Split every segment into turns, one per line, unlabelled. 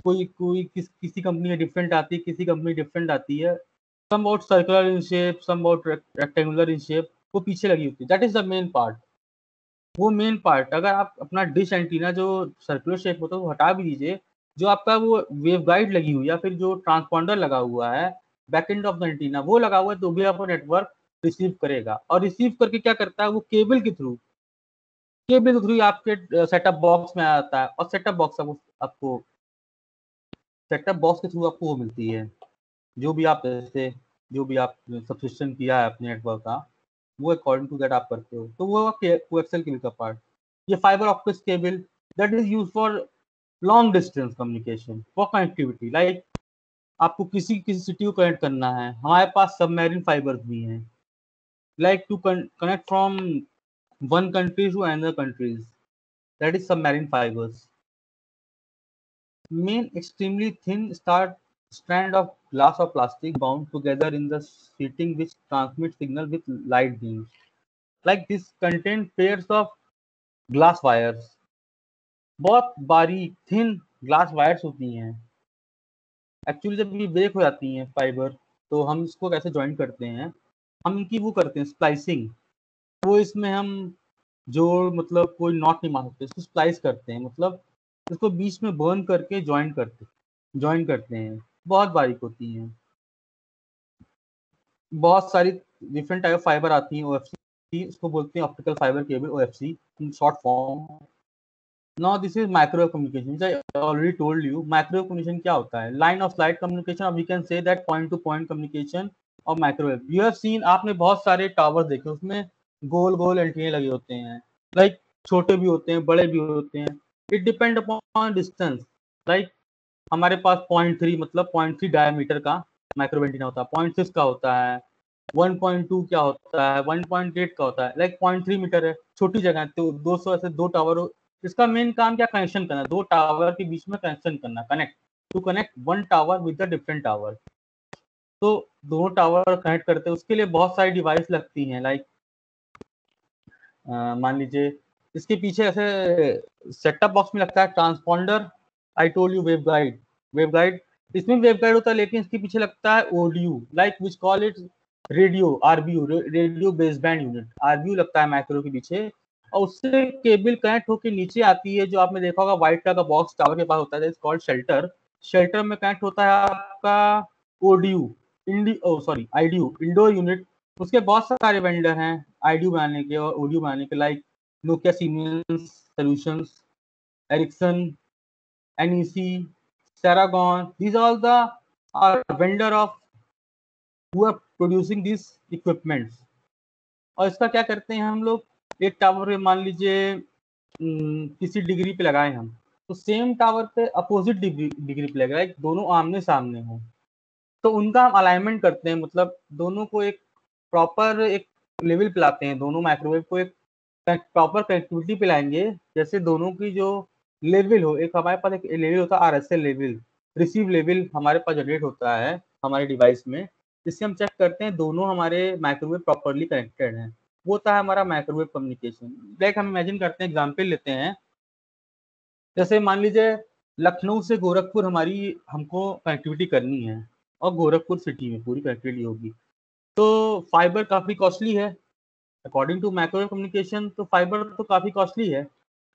कोई किसी company different आती है, किसी कंपनी डिफरेंट आती है। Some about circular in shape, some about rectangular in shape, वो पीछे लगी होती है। That is the main part. वो मेन पार्ट अगर आप अपना डिश एंटीना जो सर्कुलर शेप होता है वो हटा भी दीजिए, जो आपका वो वेव गाइड लगी हुई है या फिर जो ट्रांसपॉन्डर लगा हुआ है back end of the antenna वो लगा हुआ है, तो भी आपका नेटवर्क रिसीव करेगा। और रिसीव करके क्या करता है, वो केबल के थ्रू आपके सेटअप बॉक्स में आता है, और सेटअप बॉक्स आपको सेटअप बॉक्स के थ्रू आपको वो मिलती है, जो भी आप जैसे जो भी आप सब्सक्रिप्शन किया है अपने नेटवर्क का, वो अकॉर्डिंग टू दैट आप करते हो। तो वो कोएक्सियल केबल का पार्ट। ये fibre optics cable that is use for long distance communication, for connectivity. Like आपको किसी किसी सिटी को कनेक्ट करना है, हमारे पास सबमरीन फाइबर्स भी हैं, like to connect from one country to another countries, that is submarine fibres. Main extremely thin strand of glass or plastic bound together in the sheeting which transmit signal with light beams. Like this contain pairs of glass wires. बहुत बारीक thin glass wires होती हैं। Actually जब ये break हो जाती हैं fibre, तो हम इसको कैसे ज्वाइन करते हैं, हम इनकी वो करते हैं स्प्लाइसिंग। वो इसमें हम जोड़ मतलब कोई नॉट नहीं मार सकते, इसको स्प्लाइस करते हैं, मतलब इसको बीच में बर्न करके ज्वाइन करते हैं। बहुत बारीक होती हैं। बहुत सारी डिफरेंट टाइप ऑफ फाइबर आती हैं। ओएफसी इसको बोलते हैं, optical fibre cable, OFC in short form. Now this is microwave communication, which I already told you. Microwave communication क्या होता है? लाइन ऑफ लाइट कम्युनिकेशन, और we can say that point to point communication और microwave. You have seen, आपने बहुत सारे tower देखे, उसमें गोल गोल एंटीने लगे होते हैं। लाइक छोटे भी होते हैं, बड़े भी होते हैं, it depend upon distance. Like हमारे पास 0.3 मतलब 0.3 डायमीटर का माइक्रोवेव एंटीना होता है, 0.6 का होता है, 1.2 क्या होता है, 1.8 का होता है। लाइक 0.3 मीटर है, छोटी जगह है, तो 200 ऐसे दो टावर हो। इसका मेन काम क्या, कनेक्शन करना, दो टावर के बीच में कनेक्शन करना, connect one tower with the different tower. तो दोनों टावर कनेक्ट करते हैं, उसके लिए बहुत सारी डिवाइस लगती हैं। लाइक मान लीजिए इसके पीछे ऐसे सेटअप बॉक्स में लगता है transponder, I told you wave guide इसमें वेव गाइड होता है, लेकिन इसके पीछे लगता है ODU, like which call it radio, RBU, radio baseband unit, RBU लगता है माइक्रो के पीछे। और उससे केबल कनेक्ट होकर नीचे आती है, जो आपने देखा होगा व्हाइट कलर का बॉक्स टावर के पास होता है, कॉल्ड शेल्टर। शेल्टर में कनेक्ट होता है आपका ओडीयू, आईडीयू, इंडोर यूनिट। उसके बहुत सारे वेंडर हैं आईडीयू बनाने के और ओडीयू बनाने के, like Nokia, Siemens solutions, Ericsson, NEC, Ceragon. These all the are vendor of who are producing these equipments. और इसका क्या करते हैं हम लोग, एक टावर पे मान लीजिए किसी डिग्री पे लगाए हम, तो सेम टावर पे अपोजिट डिग्री पे लगाए, दोनों आमने सामने हो, तो उनका हम अलाइनमेंट करते हैं, मतलब दोनों को एक प्रॉपर एक लेवल पे लाते हैं, दोनों माइक्रोवेव को एक प्रॉपर कनेक्टिविटी पे लाएंगे, जैसे दोनों की जो लेवल हो, एक हमारे पास एक लेवल होता है आरएसएल लेवल, रिसीव लेवल हमारे पास जनरेट होता है हमारे डिवाइस में, जिससे हम चेक करते हैं दोनों हमारे माइक्रोवेव प्रॉपरली कनेक्टेड हैं। वो होता है हमारा माइक्रोवेव कम्युनिकेशन। लाइक हम इमेजिन करते हैं, एग्जाम्पल लेते हैं, जैसे मान लीजिए लखनऊ से गोरखपुर हमारी हमको कनेक्टिविटी करनी है, और गोरखपुर सिटी में पूरी कनेक्टिविटी होगी, तो फाइबर काफ़ी कॉस्टली है। अकॉर्डिंग टू माइक्रोवेव कम्युनिकेशन तो फाइबर तो काफ़ी कॉस्टली है।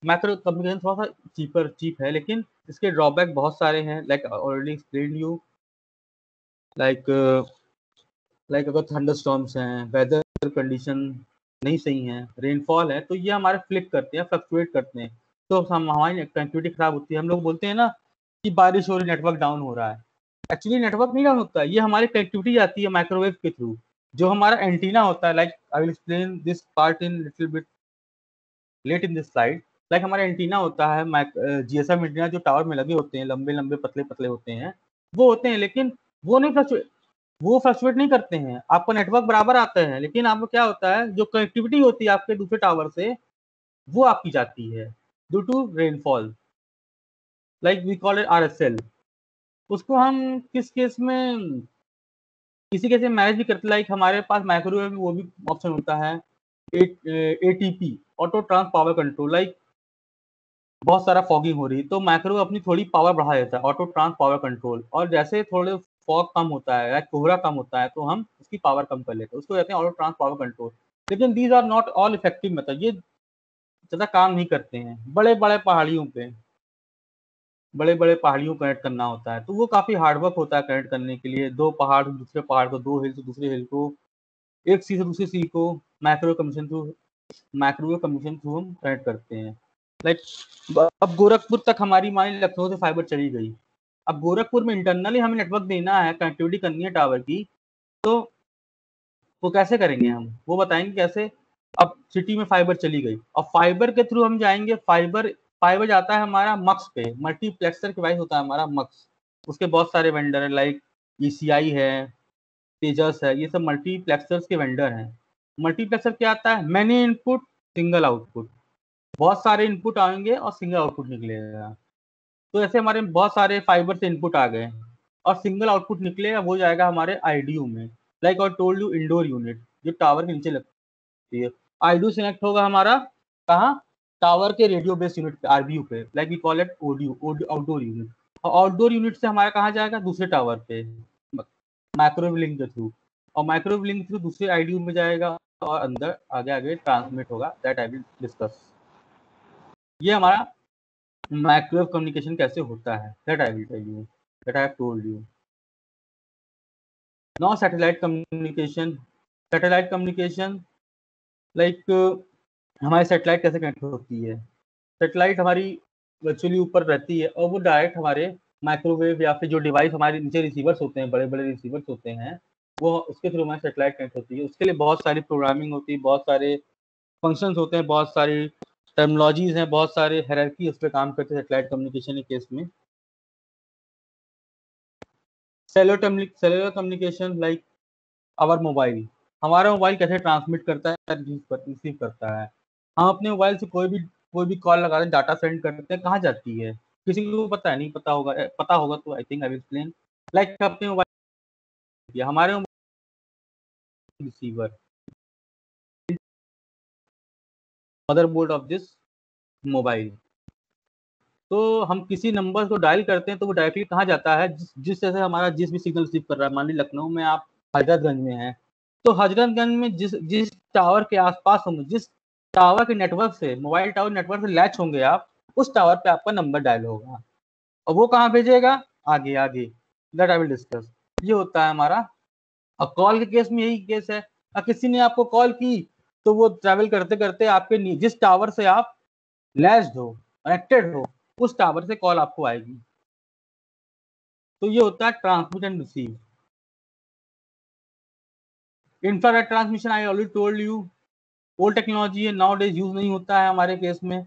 माइक्रो कम्युनिकेशन थोड़ा सा चीप है, लेकिन इसके ड्रॉबैक बहुत सारे हैं। Like already explain you, like अगर थंडरस्टॉर्म्स हैं, वेदर कंडीशन नहीं सही है, रेनफॉल है, तो ये हमारे फ्लिप करते हैं, फ्लक्चुएट करते हैं, तो हम हमारी कनेक्टिविटी खराब होती है। हम लोग बोलते हैं ना कि बारिश हो रही, नेटवर्क डाउन हो रहा है। एक्चुअली नेटवर्क नहीं डाउन होता है, ये हमारी कनेक्टिविटी जाती है माइक्रोवेव के थ्रू। जो हमारा एंटीना होता है, like I will explain this part in little bit late in this slide. Like हमारा एंटीना होता है, जीएसएम एंटीना जो टावर में लगे होते हैं, लंबे लंबे पतले पतले होते हैं, वो होते हैं, लेकिन वो फ्लक्चुएट नहीं करते हैं, आपका नेटवर्क बराबर आता है, लेकिन आपको क्या होता है, जो कनेक्टिविटी होती है आपके दूसरे टावर से, वो आपकी जाती है due to rainfall, like we call it RSL. उसको हम किस केस में, किसी केस में मैनेज भी करते, लाइक हमारे पास माइक्रोवेव में वो भी ऑप्शन होता है, ATP, auto trans power control. Like बहुत सारा फॉगिंग हो रही है तो माइक्रोवेव अपनी थोड़ी पावर बढ़ा देता है, ऑटो ट्रांस पावर कंट्रोल, और जैसे थोड़े फॉग कम होता है या कोहरा कम होता है तो हम उसकी पावर कम कर लेते हैं, उसको कहते हैं ऑटो ट्रांस पावर कंट्रोल। लेकिन these are not all effective method, ये ज्यादा काम नहीं करते हैं। बड़े बड़े पहाड़ियों को कनेक्ट करना होता है तो वो काफी हार्डवर्क होता है कनेक्ट करने के लिए, दो पहाड़ से दूसरे पहाड़ को, दो हिल से दूसरे हिल को, एक सी से दूसरी सी को माइक्रोवेव कम्युनिकेशन थ्रू हम कनेक्ट करते हैं। लाइक अब गोरखपुर तक हमारी मान लखनऊ से फाइबर चली गई, अब गोरखपुर में इंटरनली हमें नेटवर्क देना है, कनेक्टिविटी करनी है टावर की, तो वो कैसे करेंगे हम, वो बताएंगे कैसे। अब सिटी में फाइबर चली गई और फाइबर के थ्रू हम जाएंगे, फाइबर फाइबर जाता है हमारा मक्स पे, मल्टीप्लेक्सर डिवाइस होता है हमारा मक्स, उसके बहुत सारे वेंडर है, लाइक ईसीआई है, तेजस है, ये सब मल्टीप्लेक्सर्स के वेंडर हैं। मल्टीप्लेक्सर क्या आता है, मैनी इनपुट सिंगल आउटपुट, बहुत सारे इनपुट आएंगे और सिंगल आउटपुट निकलेगा। तो ऐसे हमारे बहुत सारे फाइबर से इनपुट आ गए और सिंगल आउटपुट निकलेगा, वो जाएगा हमारे आईडीयू में, लाइक और टोल्ड यू इंडोर यूनिट जो टावर के नीचे लगती है। आईडीयू सिलेक्ट होगा हमारा कहाँ, टावर के रेडियो बेस यूनिट पे, आरबीयू पे, like we call it ODU, outdoor unit. और आउटडोर यूनिट से हमारा कहाँ जाएगा, दूसरे टावर पे, माइक्रोवेव लिंक के थ्रू, और माइक्रोवेव लिंक के थ्रू दूसरे आईडीयू में जाएगा और अंदर आगे आगे ट्रांसमिट होगा। That I will discuss. ये हमारा माइक्रोवेव कम्युनिकेशन कैसे होता है, that I will tell you, that I have told you. Now satellite communication. Satellite communication like हमारी सैटेलाइट कैसे कनेक्ट होती है। सैटेलाइट हमारी वर्चुअली ऊपर रहती है और वो डायरेक्ट हमारे माइक्रोवेव या फिर जो डिवाइस हमारे नीचे रिसीवर्स होते हैं, बड़े बड़े रिसीवर्स होते हैं, वो उसके थ्रू हमारी सैटेलाइट कनेक्ट होती है। उसके लिए बहुत सारी प्रोग्रामिंग होती है, बहुत सारे फंक्शंस होते हैं, बहुत सारी टर्मिनोलॉजीज हैं, बहुत सारे हायरार्की उस पर काम करते हैं सैटेलाइट कम्युनिकेशन के केस में। Cellular communication like our mobile, हमारा मोबाइल कैसे ट्रांसमिट करता है, रिसीव करता है। हम अपने मोबाइल से कोई भी कॉल लगाते हैं, डाटा सेंड करते हैं, कहाँ जाती है, किसी को पता है, नहीं पता होगा, पता होगा तो I think I will explain. Like अपने मोबाइल, हमारे mobile receiver, motherboard of this mobile. तो हम किसी नंबर को डायल करते हैं तो वो डायरेक्टली कहाँ जाता है, जिस जैसे हमारा जिस भी सिग्नल रिसीव कर रहा है, मान ली लखनऊ में आप हजरतगंज में हैं, तो हजरतगंज में जिस जिस टावर के आसपास होंगे, जिस टावर के नेटवर्क से, मोबाइल टावर नेटवर्क से लैच होंगे आप, उस टावर पे आपका नंबर डायल होगा और वो कहाँ भेजेगा, आगे आगे। That I will discuss. ये होता है हमारा। और कॉल के केस में यही केस है, किसी ने आपको कॉल की तो वो ट्रैवल करते करते आपके जिस टावर से आप लैच्ड हो, कनेक्टेड हो, उस टावर से कॉल आपको आएगी। तो ये होता है transmit and receive. Infrared transmission I already told you, old technology है, नाउ डेज यूज नहीं होता है हमारे केस में।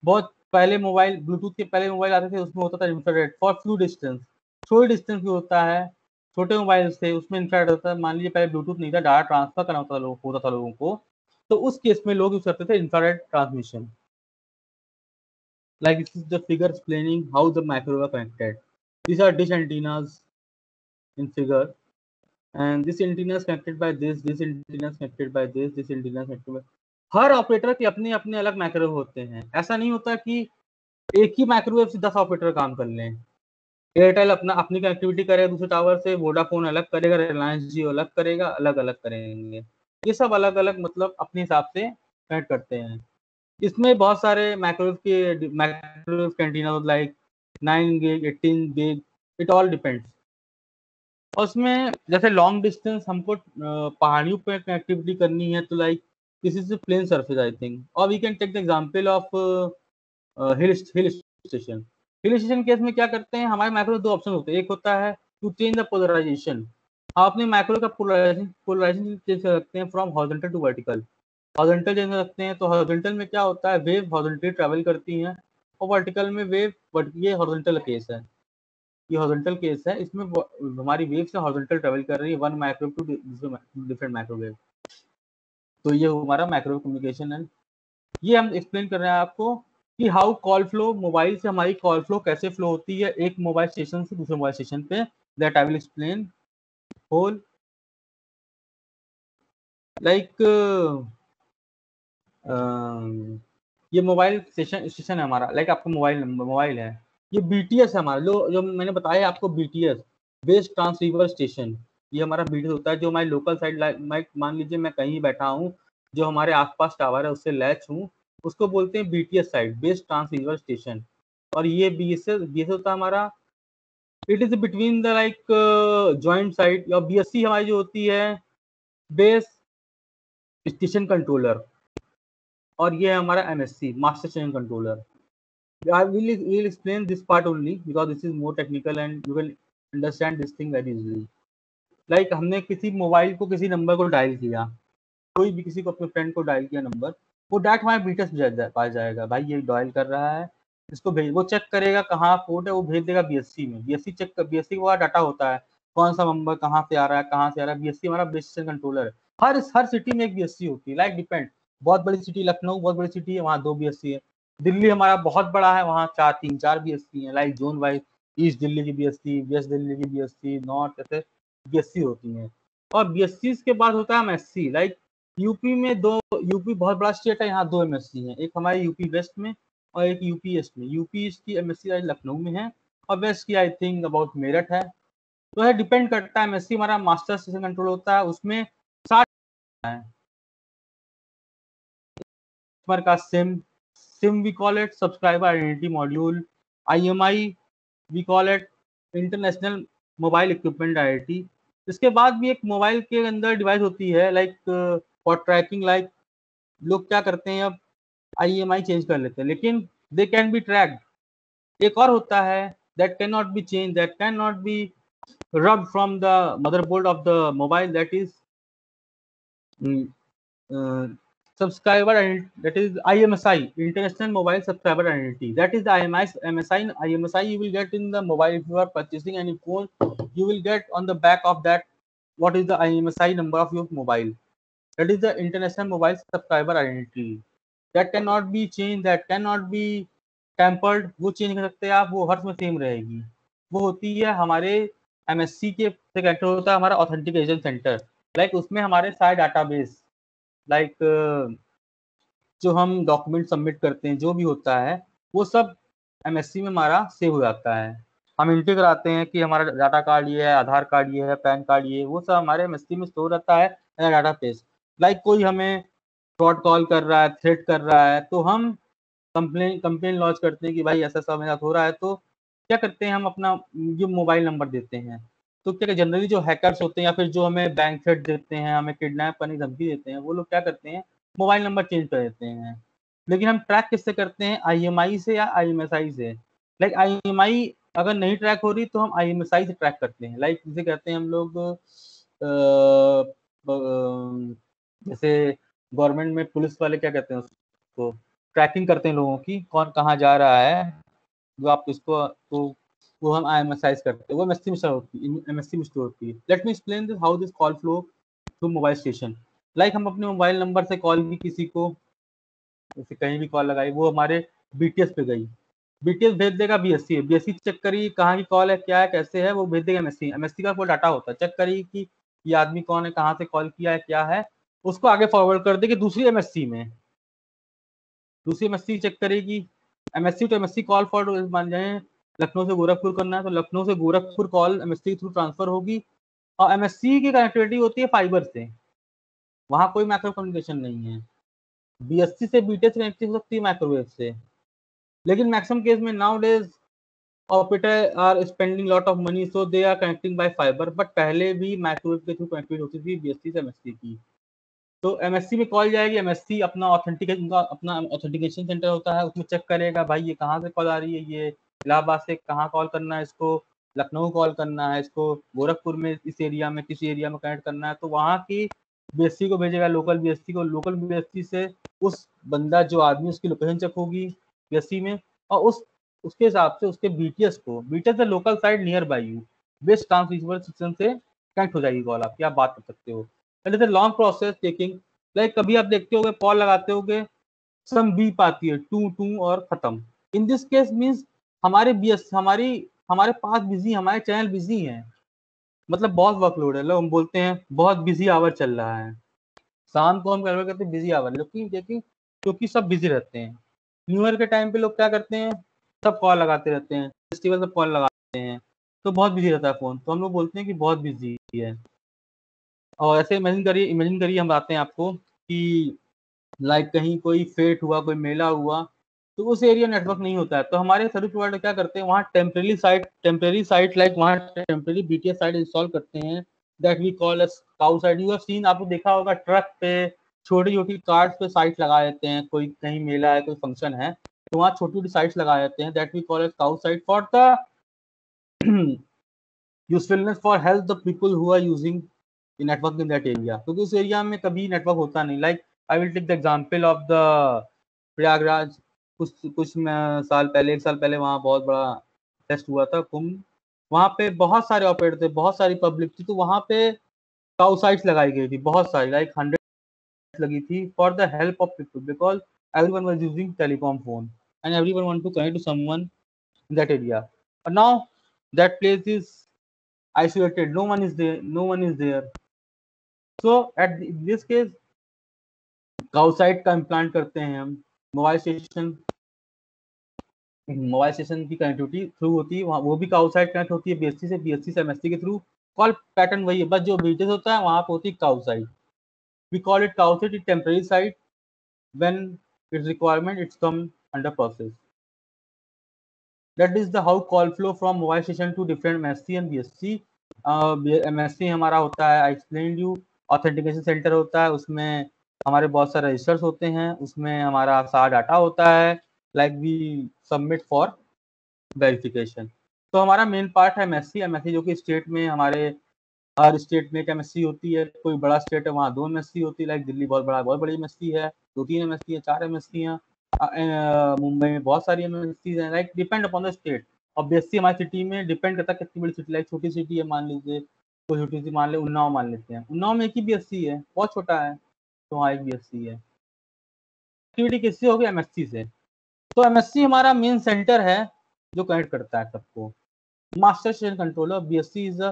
बहुत पहले मोबाइल, ब्लूटूथ के पहले मोबाइल आते थे, उसमें होता था इंफ्रारेड फॉर फ्यू डिस्टेंस, थोड़ी डिस्टेंस भी होता है। छोटे मोबाइल थे उसमें इंफ्रारेड होता है, मान लीजिए पहले ब्लूटूथ नहीं था, डाटा ट्रांसफर करना होता था लोगों को, तो उस केस में लोग यूज करते थे infrared transmission. Like this is the figure explaining how the microwave are connected. These are dish antennas in figure, and this antenna is connected by this antenna is connected by this antenna is connected by। Her operator के अपने अपने अलग microwave होते हैं, ऐसा नहीं होता कि एक ही माइक्रोवेव से 10 ऑपरेटर काम कर लें। एयरटेल अपना अपनी कनेक्टिविटी करेगा दूसरे टावर से, वोडाफोन अलग करेगा, रिलायंस जियो अलग करेगा, अलग अलग करेंगे। ये सब अलग अलग मतलब अपने हिसाब से कनेक्ट करते हैं। इसमें बहुत सारे microwave antenna like 9 gig 18 gig, it all depends. और उसमें जैसे लॉन्ग डिस्टेंस हमको पहाड़ियों पे कनेक्टिविटी करनी है तो like this is plane surface I think, और we can take the example of hill station case में क्या करते हैं, हमारे माइक्रोवेव दो ऑप्शन होते हैं, एक होता है टू चेंज द पोलराइजेशन। आप अपने माइक्रोवेव का पोलराइजेशन चेंज कर सकते हैं from horizontal to vertical. Horizontal change कर सकते हैं, तो हॉरिजॉन्टल में क्या होता है, वेव हॉरिजॉन्टली ट्रैवल करती हैं, और वर्टिकल में वेव, ये हॉरिजॉन्टल केस है, ये हॉरिजॉन्टल केस है, इसमें हमारी वेव से हॉरिजॉन्टल ट्रैवल कर रही है one microwave to different microwave. तो ये हमारा माइक्रोवेव कम्युनिकेशन है। ये हम एक्सप्लेन कर रहे हैं आपको कि हाउ कॉल फ्लो, मोबाइल से हमारी कॉल फ्लो कैसे फ्लो होती है एक मोबाइल स्टेशन से दूसरे मोबाइल स्टेशन पे। That I will explain whole. Like ये मोबाइल स्टेशन है हमारा, लाइक आपका मोबाइल है। ये बीटीएस है हमारा, जो मैंने बताया आपको, बीटीएस बेस ट्रांसीवर स्टेशन। ये हमारा बीटीएस होता है, जो हमारी लोकल साइड, मान लीजिए मैं कहीं बैठा हूँ, जो हमारे आसपास टावर है उससे लैच हूँ, उसको बोलते हैं BTS side, base transceiver station. और ये बीएसएस होता है हमारा, it is between the like joint side. और बीएससी हमारी जो होती है, बेस स्टेशन कंट्रोलर। और ये है हमारा MSc, master station controller. I will explain this part only because this is more technical and you will understand this thing very easily. Like हमने किसी मोबाइल को, किसी नंबर को डायल किया, कोई भी किसी को, अपने फ्रेंड को डायल किया नंबर, वो डायरेक्ट हमारे बीटीएस पास जाएगा, भाई ये डायल कर रहा है, इसको भेज, वो चेक करेगा कहाँ पोर्ट है, वो भेज देगा बीएससी में। बीएससी का डाटा होता है, कौन सा नंबर कहाँ से आ रहा है, कहाँ से आ रहा है। बीएससी हमारा बेस स्टेशन कंट्रोलर है। हर सिटी में एक बीएससी होती है, लाइक डिपेंड। बहुत बड़ी सिटी लखनऊ बहुत बड़ी सिटी है, वहाँ 2 बीएससी है। दिल्ली हमारा बहुत बड़ा है, वहाँ 3-4 बीएससी है, like zone wise. East Delhi की बीएससी, वेस्ट दिल्ली की बीएससी, नॉर्थ, ऐसे बीएससी होती है। और बीएससी के बाद होता है एमएससी। लाइक यूपी में यूपी बहुत बड़ा स्टेट है, यहाँ 2 एमएससी हैं, एक हमारे यूपी वेस्ट में और एक यूपी ईस्ट में। यूपी ईस्ट की एमएससी लखनऊ में है, और वेस्ट की आई थिंक अबाउट मेरठ है। तो है, डिपेंड करता है। एमएससी हमारा मास्टर स्टेशन कंट्रोल होता है, उसमें 60 है का SIM we call it, subscriber identity module. IMEI we call it, international mobile equipment identity. इसके बाद भी एक मोबाइल के अंदर डिवाइस होती है, लाइक फॉर ट्रैकिंग। लाइक लोग क्या करते हैं, अब आईएमआई चेंज कर लेते हैं, लेकिन दे कैन बी ट्रैक्ड। एक और होता है, that can not be change, that can not be rubbed from the motherboard of the mobile, that is subscriber identity, that is IMSI, International Mobile Subscriber Identity. That is the IMSI you will get in the mobile. If you are purchasing any phone, you will get on the back of that what is the IMSI number of your mobile. That is the International Mobile Subscriber Identity. That cannot be changed, that cannot be tampered. वो change कर सकते हैं आप, वो हर में same रहेगी। वो होती है हमारे एमएससी के से कनेक्ट होता है हमारा ऑथेंटिकेशन सेंटर। लाइक उसमें हमारे सारे डाटाबेस, लाइक जो हम डॉक्यूमेंट सबमिट करते हैं, जो भी होता है, वो सब एमएससी में हमारा सेव हो जाता है। हम एंट्री कराते हैं कि हमारा डाटा कार्ड ये है, आधार कार्ड ये है, पैन कार्ड ये है, वो सब हमारे एमएससी में स्टोर रहता है डाटा बेस। लाइक कोई हमें फ्रॉड कॉल कर रहा है, थ्रेट कर रहा है, तो हम कंप्लेन लॉन्च करते हैं कि भाई ऐसा ऐसा मेरे साथ हो रहा है। तो क्या करते हैं, हम अपना जो मोबाइल नंबर देते हैं। तो क्या जनरली जो हैकर्स होते हैं, या फिर जो हमें बैंक थ्रेट देते हैं, हमें किडनैप करने की धमकी देते हैं, वो लोग क्या करते हैं, मोबाइल नंबर चेंज कर देते हैं। लेकिन हम ट्रैक किससे करते हैं, आईएमआई से या आईएमएसआई से। लाइक आईएमआई अगर नहीं ट्रैक हो रही, तो हम आईएमएसआई से ट्रैक करते हैं। लाइक जिसे कहते हैं हम लोग, जैसे गवर्नमेंट में पुलिस वाले क्या कहते हैं उसको, ट्रैकिंग करते हैं लोगों की, कौन कहाँ जा रहा है, जो आप इसको, तो वो हम आईएमएसआई करते हैं, वो एमएससी में स्टोर होती है, एमएससी में स्टोर होती है। Let me explain this how this call flow through mobile station. Like हम अपने मोबाइल नंबर से कॉल की किसी को, जैसे कहीं भी कॉल लगाई, वो हमारे बीटीएस पे गई, बीटीएस भेज देगा बीएससी है, बीएससी चेक करी कहाँ की कॉल है, क्या है, कैसे है, वो भेज देगा एमएससी। एमएससी का कोई डाटा होता है, चेक करी कि ये आदमी कौन है, कहाँ से कॉल किया है, क्या है, उसको आगे फॉरवर्ड कर देगी दूसरी एमएससी में। दूसरी एमएससी चेक करेगी, MSC to MSC call for, मान जाए लखनऊ से गोरखपुर करना है, तो लखनऊ से गोरखपुर कॉल एमएससी के थ्रू ट्रांसफर होगी। और एमएससी की कनेक्टिविटी होती है फाइबर से, वहाँ कोई माइक्रो कम्युनिकेशन नहीं है। बीएससी से बीटीएस कनेक्टिविटी हो सकती है माइक्रोवेव से, लेकिन मैक्सिमम केस में nowadays operator are spending lot of money, so they are connecting by fibre. But पहले भी माइक्रोवेव के थ्रू कनेक्टिविटी होती थी बीएससी से एमएससी की। तो एमएससी में कॉल जाएगी, एमएससी अपना ऑथेंटिकेशन सेंटर होता है, उसमें चेक करेगा भाई ये कहाँ से कॉल आ रही है, ये इलाहाबाद से कहाँ कॉल करना है इसको, लखनऊ कॉल करना है इसको, गोरखपुर में इस एरिया में किसी एरिया में कनेक्ट करना है, तो वहाँ की बीएससी को भेजेगा लोकल बीएससी को। लोकल बीएससी से उस बंदा जो आदमी, उसकी लोकेशन चेक होगी बीएससी में, और उसके हिसाब से उसके बीटीएस को, बीटीएस से local side near by you best transceiver system से कनेक्ट हो जाएगी कॉल, आपकी आप बात कर सकते हो। It is a long process taking. Like कभी आप देखते होगे कॉल लगाते होगे, सम बीप आती है, टू टू और खत्म। इन दिस केस मींस हमारे बीएस हमारे पास बिजी, हमारे चैनल बिजी हैं, मतलब बहुत वर्कलोड है। लोग हम बोलते हैं बहुत बिजी आवर चल रहा है, शाम को हम कन्वर्ट करते हैं बिजी आवर, लेकिन देखिए क्योंकि सब बिजी रहते हैं। न्यू ईयर के टाइम पे लोग क्या करते हैं, सब कॉल लगाते रहते हैं, फेस्टिवल सब कॉल लगाते हैं, तो बहुत बिजी रहता है फ़ोन, तो हम लोग बोलते हैं कि बहुत बिजी है। और ऐसे इमेजिन करिए हम बताते हैं आपको कि लाइक कहीं कोई फेट हुआ, कोई मेला हुआ, तो उस एरिया नेटवर्क नहीं होता है, तो हमारे सर्विस प्रोवाइडर क्या करते हैं, वहाँ टेम्परेरी साइट लाइक वहाँ टेम्परेरी बीटीएस साइट इंस्टॉल करते हैं, that we call as cow site. You have seen, आपने देखा होगा ट्रक पे, छोटी-छोटी कार्स पे साइट लगा देते हैं, कोई कहीं मेला है, कोई फंक्शन है, तो वहाँ छोटी-छोटी साइट्स लगा देते हैं, that we call as cow site for the usefulness for help the people who are using network in that area, क्योंकि उस एरिया में कभी नेटवर्क होता नहीं। Like I will take the example of the Prayagraj. कुछ साल पहले, 1 साल पहले वहाँ बहुत बड़ा फेस्ट हुआ था, कुंभ। वहाँ पे बहुत सारे ऑपरेटर थे, बहुत सारी पब्लिक थी, तो वहाँ पे काउ साइट्स लगाई गई थी, बहुत सारी, लाइक 100 लगी थी for the help of people, because everyone was using telecom phone and everyone want to connect to someone in that area. But now that place is isolated, no one is there, so at this case cow site का implant करते हैं हम। Mobile station की connectivity through होती है, वो भी cow site connect होती है बीएससी से, बीएससी से एमएससी के थ्रू। कॉल पैटर्न वही है, बस जो बीटीएस होता है वहां पे होती है cow site. We call it cow site, it temporary site, when it's requirement it's come under process. That is the how call flow from mobile station to different MSC and BSC. MSC हमारा होता है, I explain you, authentication centre होता है, उसमें हमारे बहुत सारे registers होते हैं, उसमें हमारा सारा डाटा होता है, like we submit for verification. तो हमारा मेन पार्ट है एमएससी जो कि स्टेट में हमारे हर स्टेट में एक एमएससी होती है, कोई बड़ा स्टेट है वहाँ 2 एमएससी होती है, लाइक दिल्ली बहुत बड़ी एमएससी है, 2-3 एमएससी है, 4 एमएससी है, मुंबई में बहुत सारी एमएससी है, like depend upon the state. और बीएससी हमारी सिटी में डिपेंड करता है कितनी बड़ी सिटी, लाइक छोटी सिटी है मान लीजिए, कोई छोटी सी मान ले उन्नाव मान लेते हैं, उन्नाव में एक ही बीएससी है, बहुत छोटा है, तो वहाँ एक बीएससी है। एक्टिविटी किससे होगी, एमएससी से। तो एमएससी हमारा मेन सेंटर है जो कनेक्ट करता है सबको। Master station controller, BSC is a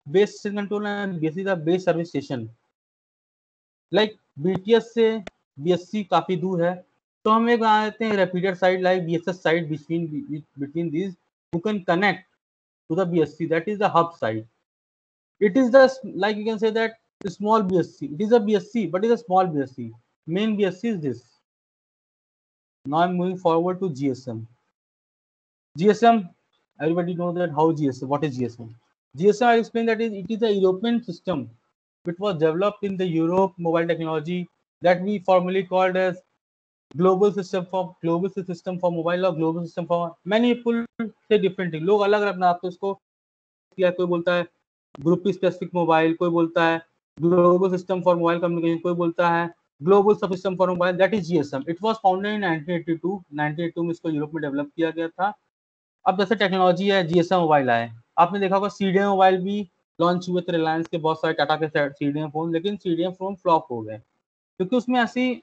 base station controller and BSC is a base service station. Like BTS से बीएससी काफी दूर है, तो हम एक बना देते हैं repeater side, like BSS side between these who can connect to the BSC, that is the hub side. It is the, like you can say that, small BSC. It is a BSC, but it is a small BSC. Main BSC is this. Now I'm moving forward to GSM. GSM, everybody knows that how GSM. What is GSM? GSM, I explain that it is a European system. It was developed in the Europe mobile technology that we formerly called as global system for mobile or global system for many people say different thing. लोग अलग अलग बनाते हैं उसको, कोई बोलता है group specific mobile, कोई बोलता है global system for mobile communication, कोई बोलता है ग्लोबल सब system for mobile, that is GSM. It was founded in 1982 में इसको यूरोप में डेवलप किया गया था। अब जैसे टेक्नोलॉजी है, जीएसएम मोबाइल आए, आपने देखा होगा सीडीएम मोबाइल भी लॉन्च हुए थे, रिलायंस के बहुत सारे, टाटा के सीडीएम फोन, लेकिन सीडीएम फोन फ्लॉप हो गए क्योंकि उसमें ऐसी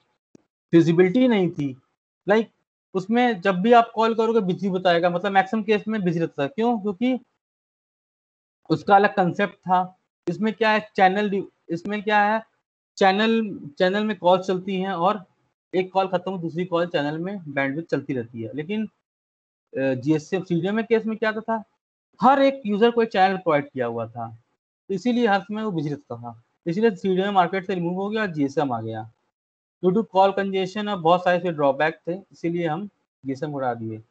फिजिबिलिटी नहीं थी। लाइक उसमें जब भी आप कॉल करोगे बिजी बताएगा, मतलब मैक्सिमम केस में बिजी रहता है। क्यों? क्योंकि उसका अलग कंसेप्ट था। इसमें क्या है, इसमें क्या है, चैनल में कॉल चलती हैं और एक कॉल खत्म हो दूसरी कॉल चैनल में बैंडविड्थ चलती रहती है। लेकिन जीएसएम सीडीएम में केस में क्या था, हर एक यूजर को एक चैनल प्रोवाइड किया हुआ था, तो इसीलिए हर समय वो बिजी रहता था। इसीलिए सीडीएम मार्केट से रिमूव हो गया और जीएसएम आ गया। ड्यू टू कॉल कंजेशन और बहुत सारे इसके ड्रॉबैक थे, इसीलिए हम जीएसएम हटा दिए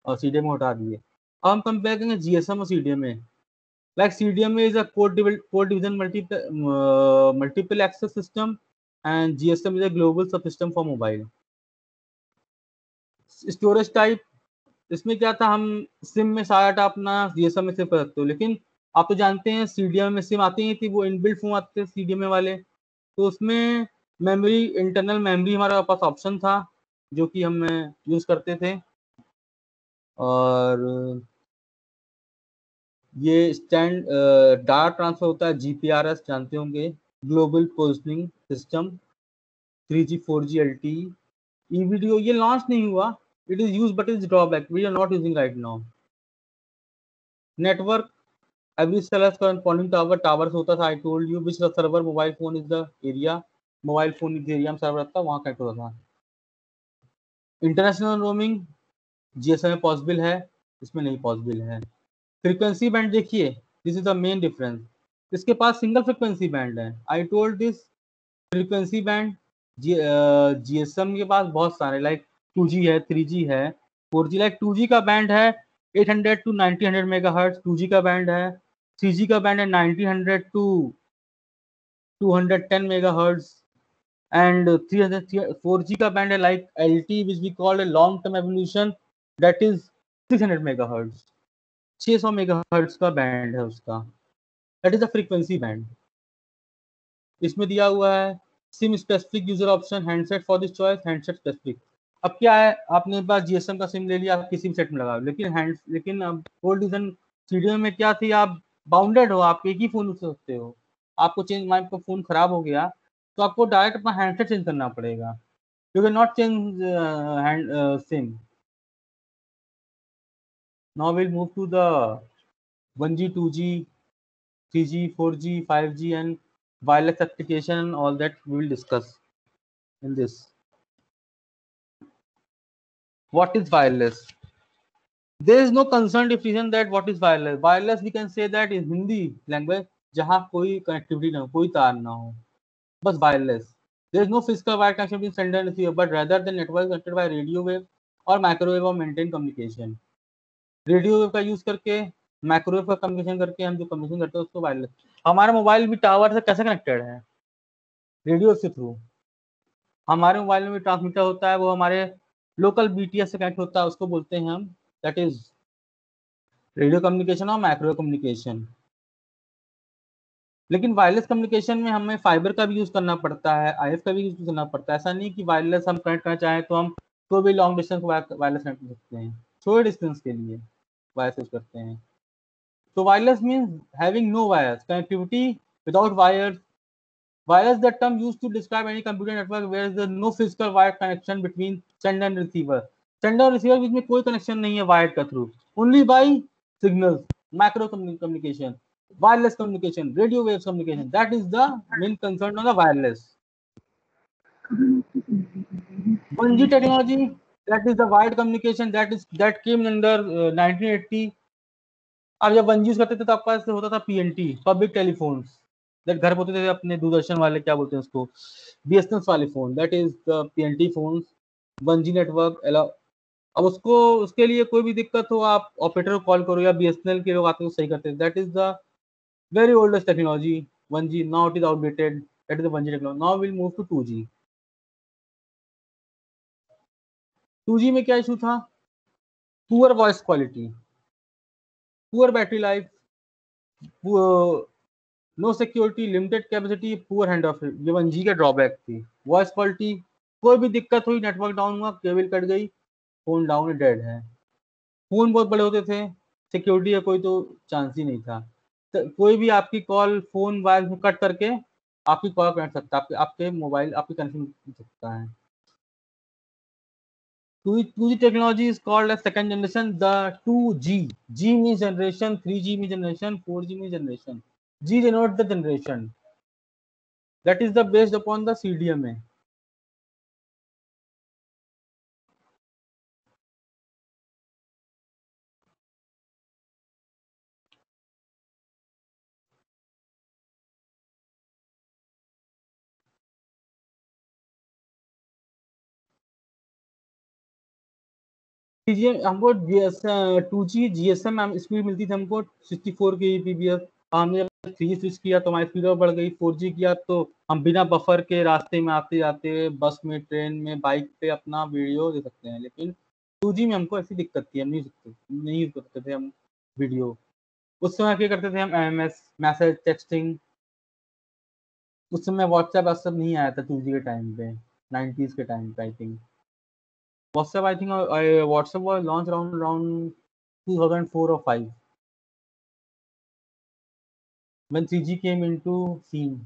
और सीडीएम हटा दिए। अब हम कंपेयर करेंगे जीएसएम और सीडीएम में। Like CDMA is a code division multiple access system, and GSM is a global subsystem for mobile. Storage type, इसमें क्या था, हम सिम में सारा डाटा अपना GSM में सेव कर सकते हो, लेकिन आप तो जानते हैं CDMA में सिम आती ही थी, वो इनबिल्ट फोन आते थे CDMA वाले, तो उसमें मेमोरी, इंटरनल मेमोरी हमारे पास ऑप्शन था जो कि हम यूज करते थे। और ये स्टैंड डाटा ट्रांसफर होता है, जीपीआरएस जानते होंगे, global positioning system, 3G 4G LTE। E video ये लॉन्च नहीं हुआ, it is use but is drawback, we are not using right now. Network, every cellular corresponding towers होता था, I told you which server mobile phone is the area, mobile phone is area में server रहता वहाँ connect होता था। International roaming GSM में possible है, इसमें नहीं पॉसिबल है। फ्रीक्वेंसी बैंड देखिए, this is the main difference. इसके पास सिंगल फ्रीक्वेंसी बैंड है। I told this frequency band GSM के पास बहुत सारे, लाइक 2G है, 3G है, 4G। लाइक 2G का बैंड है 800 टू 1900 मेगाहर्ट्ज, 2G का बैंड है, 3G का बैंड है 1900 टू 210 मेगाहर्ट्ज, and 300 4G का बैंड है like LT which we call a long term evolution, that is 600 megahertz, 600 megahertz का बैंड है उसका, that is the frequency band. इसमें दिया हुआ है SIM specific user option, handset for this choice, handset specific. अब क्या है, आपने पास जीएसएम का सिम ले लिया, आप किसी भी सेट में लगा, लेकिन अब ओल्ड डिजाइन सीडीएम में क्या थी, आप बाउंडेड हो, आप एक ही फोन यूज सकते हो। आपको चेंज, आपका फोन खराब हो गया तो आपको डायरेक्ट अपना हैंडसेट चेंज करना पड़ेगा, you can not change hand SIM. Now will move to the 1G 2G 3G 4G 5G and wireless application, all that we will discuss in this. What is wireless? There is no concerned definition that what is wireless. Wireless we can say that in Hindi language जहाँ कोई connectivity ना हो, कोई तार ना हो, बस wireless. There is no physical wire connection between sender and receiver, but rather the network connected by radio wave और microwave और maintain communication. रेडियो वेव का यूज करके, माइक्रोवेव का कम्युनिकेशन करके हम जो कम्युनिकेशन करते हैं उसको वायरलेस। हमारा मोबाइल भी टावर से कैसे कनेक्टेड है, रेडियो के थ्रू। हमारे मोबाइल में भी ट्रांसमीटर होता है, वो हमारे लोकल बीटीएस से कनेक्ट होता है, उसको बोलते हैं हम, दैट इज रेडियो कम्युनिकेशन और माइक्रोवेव कम्युनिकेशन। लेकिन वायरलेस कम्युनिकेशन में हमें फाइबर का भी यूज करना पड़ता है, आईएफ का भी यूज करना पड़ता है। ऐसा नहीं कि वायरलेस हम कनेक्ट करना चाहें तो हम कोई भी लॉन्ग डिस्टेंस वायरलेस कनेक्ट कर सकते हैं, थोड़े डिस्टेंस के लिए वायरलेस यूज करते हैं। तो wireless means having no wires, connectivity without wires. Wireless, the term used to describe any computer network where there is no physical wire connection between sender and receiver. Sender और receiver बीच में कोई connection नहीं है wire का through, only by signals, macro communication, wireless communication, radio waves communication. That is the main concern of the wireless. 1G technology, that is the wired communication that came under 1980. अब जब 1G use करते थे तो आपके पास होता था PNT, public telephones, घर पे होते थे अपने दूरदर्शन वाले, क्या बोलते हैं उसको, बीएसएनएल वाले phone, that is the PNT phones, 1G network allow. अब उसको, उसके लिए कोई भी दिक्कत हो आप ऑपरेटर को कॉल करो, या बीएसएनएल के लोग आते हैं सही करते हैं। That is the very oldest technology 1G, now it is outdated, that is the 1G technology. Now will move to 2G। 2G में क्या इशू था, poor voice quality, poor battery life, no security, limited capacity, poor hand off. ये 1G का drawback थी। Voice quality, कोई भी दिक्कत हुई, नेटवर्क डाउन हुआ, केबल कट गई, फोन डाउन है, डेड है। फोन बहुत बड़े होते थे, सिक्योरिटी का कोई तो चांस ही नहीं था, तो कोई भी आपकी कॉल फोन वायर में कट करके आपकी कॉल कर सकता है, आपके मोबाइल, आपकी कनेक्शन कर सकता है। 2G technology is called as second generation, the 2G. G means generation, 3G means generation, 4G means generation. G denotes the generation. That is the based upon the CDMA. हमको 2G GSM speed मिलती थी हमको 64 Kbps। हमने जब 3G switch किया तो हमारी speed और बढ़ गई, 4G किया तो हम बिना बफर के रास्ते में आते जाते, बस में, ट्रेन में, बाइक पे अपना वीडियो दे सकते हैं। लेकिन 2G में हमको ऐसी दिक्कत थी, हम नहीं यूज करते थे हम वीडियो। उस समय क्या करते थे हम, MMS, मैसेज टेक्सटिंग। उस समय व्हाट्सएप सब नहीं आया था 2G के टाइम पे, 90s के टाइम पे। I think WhatsApp, I think WhatsApp was launched around 2004 or 5 when 3G came into scene.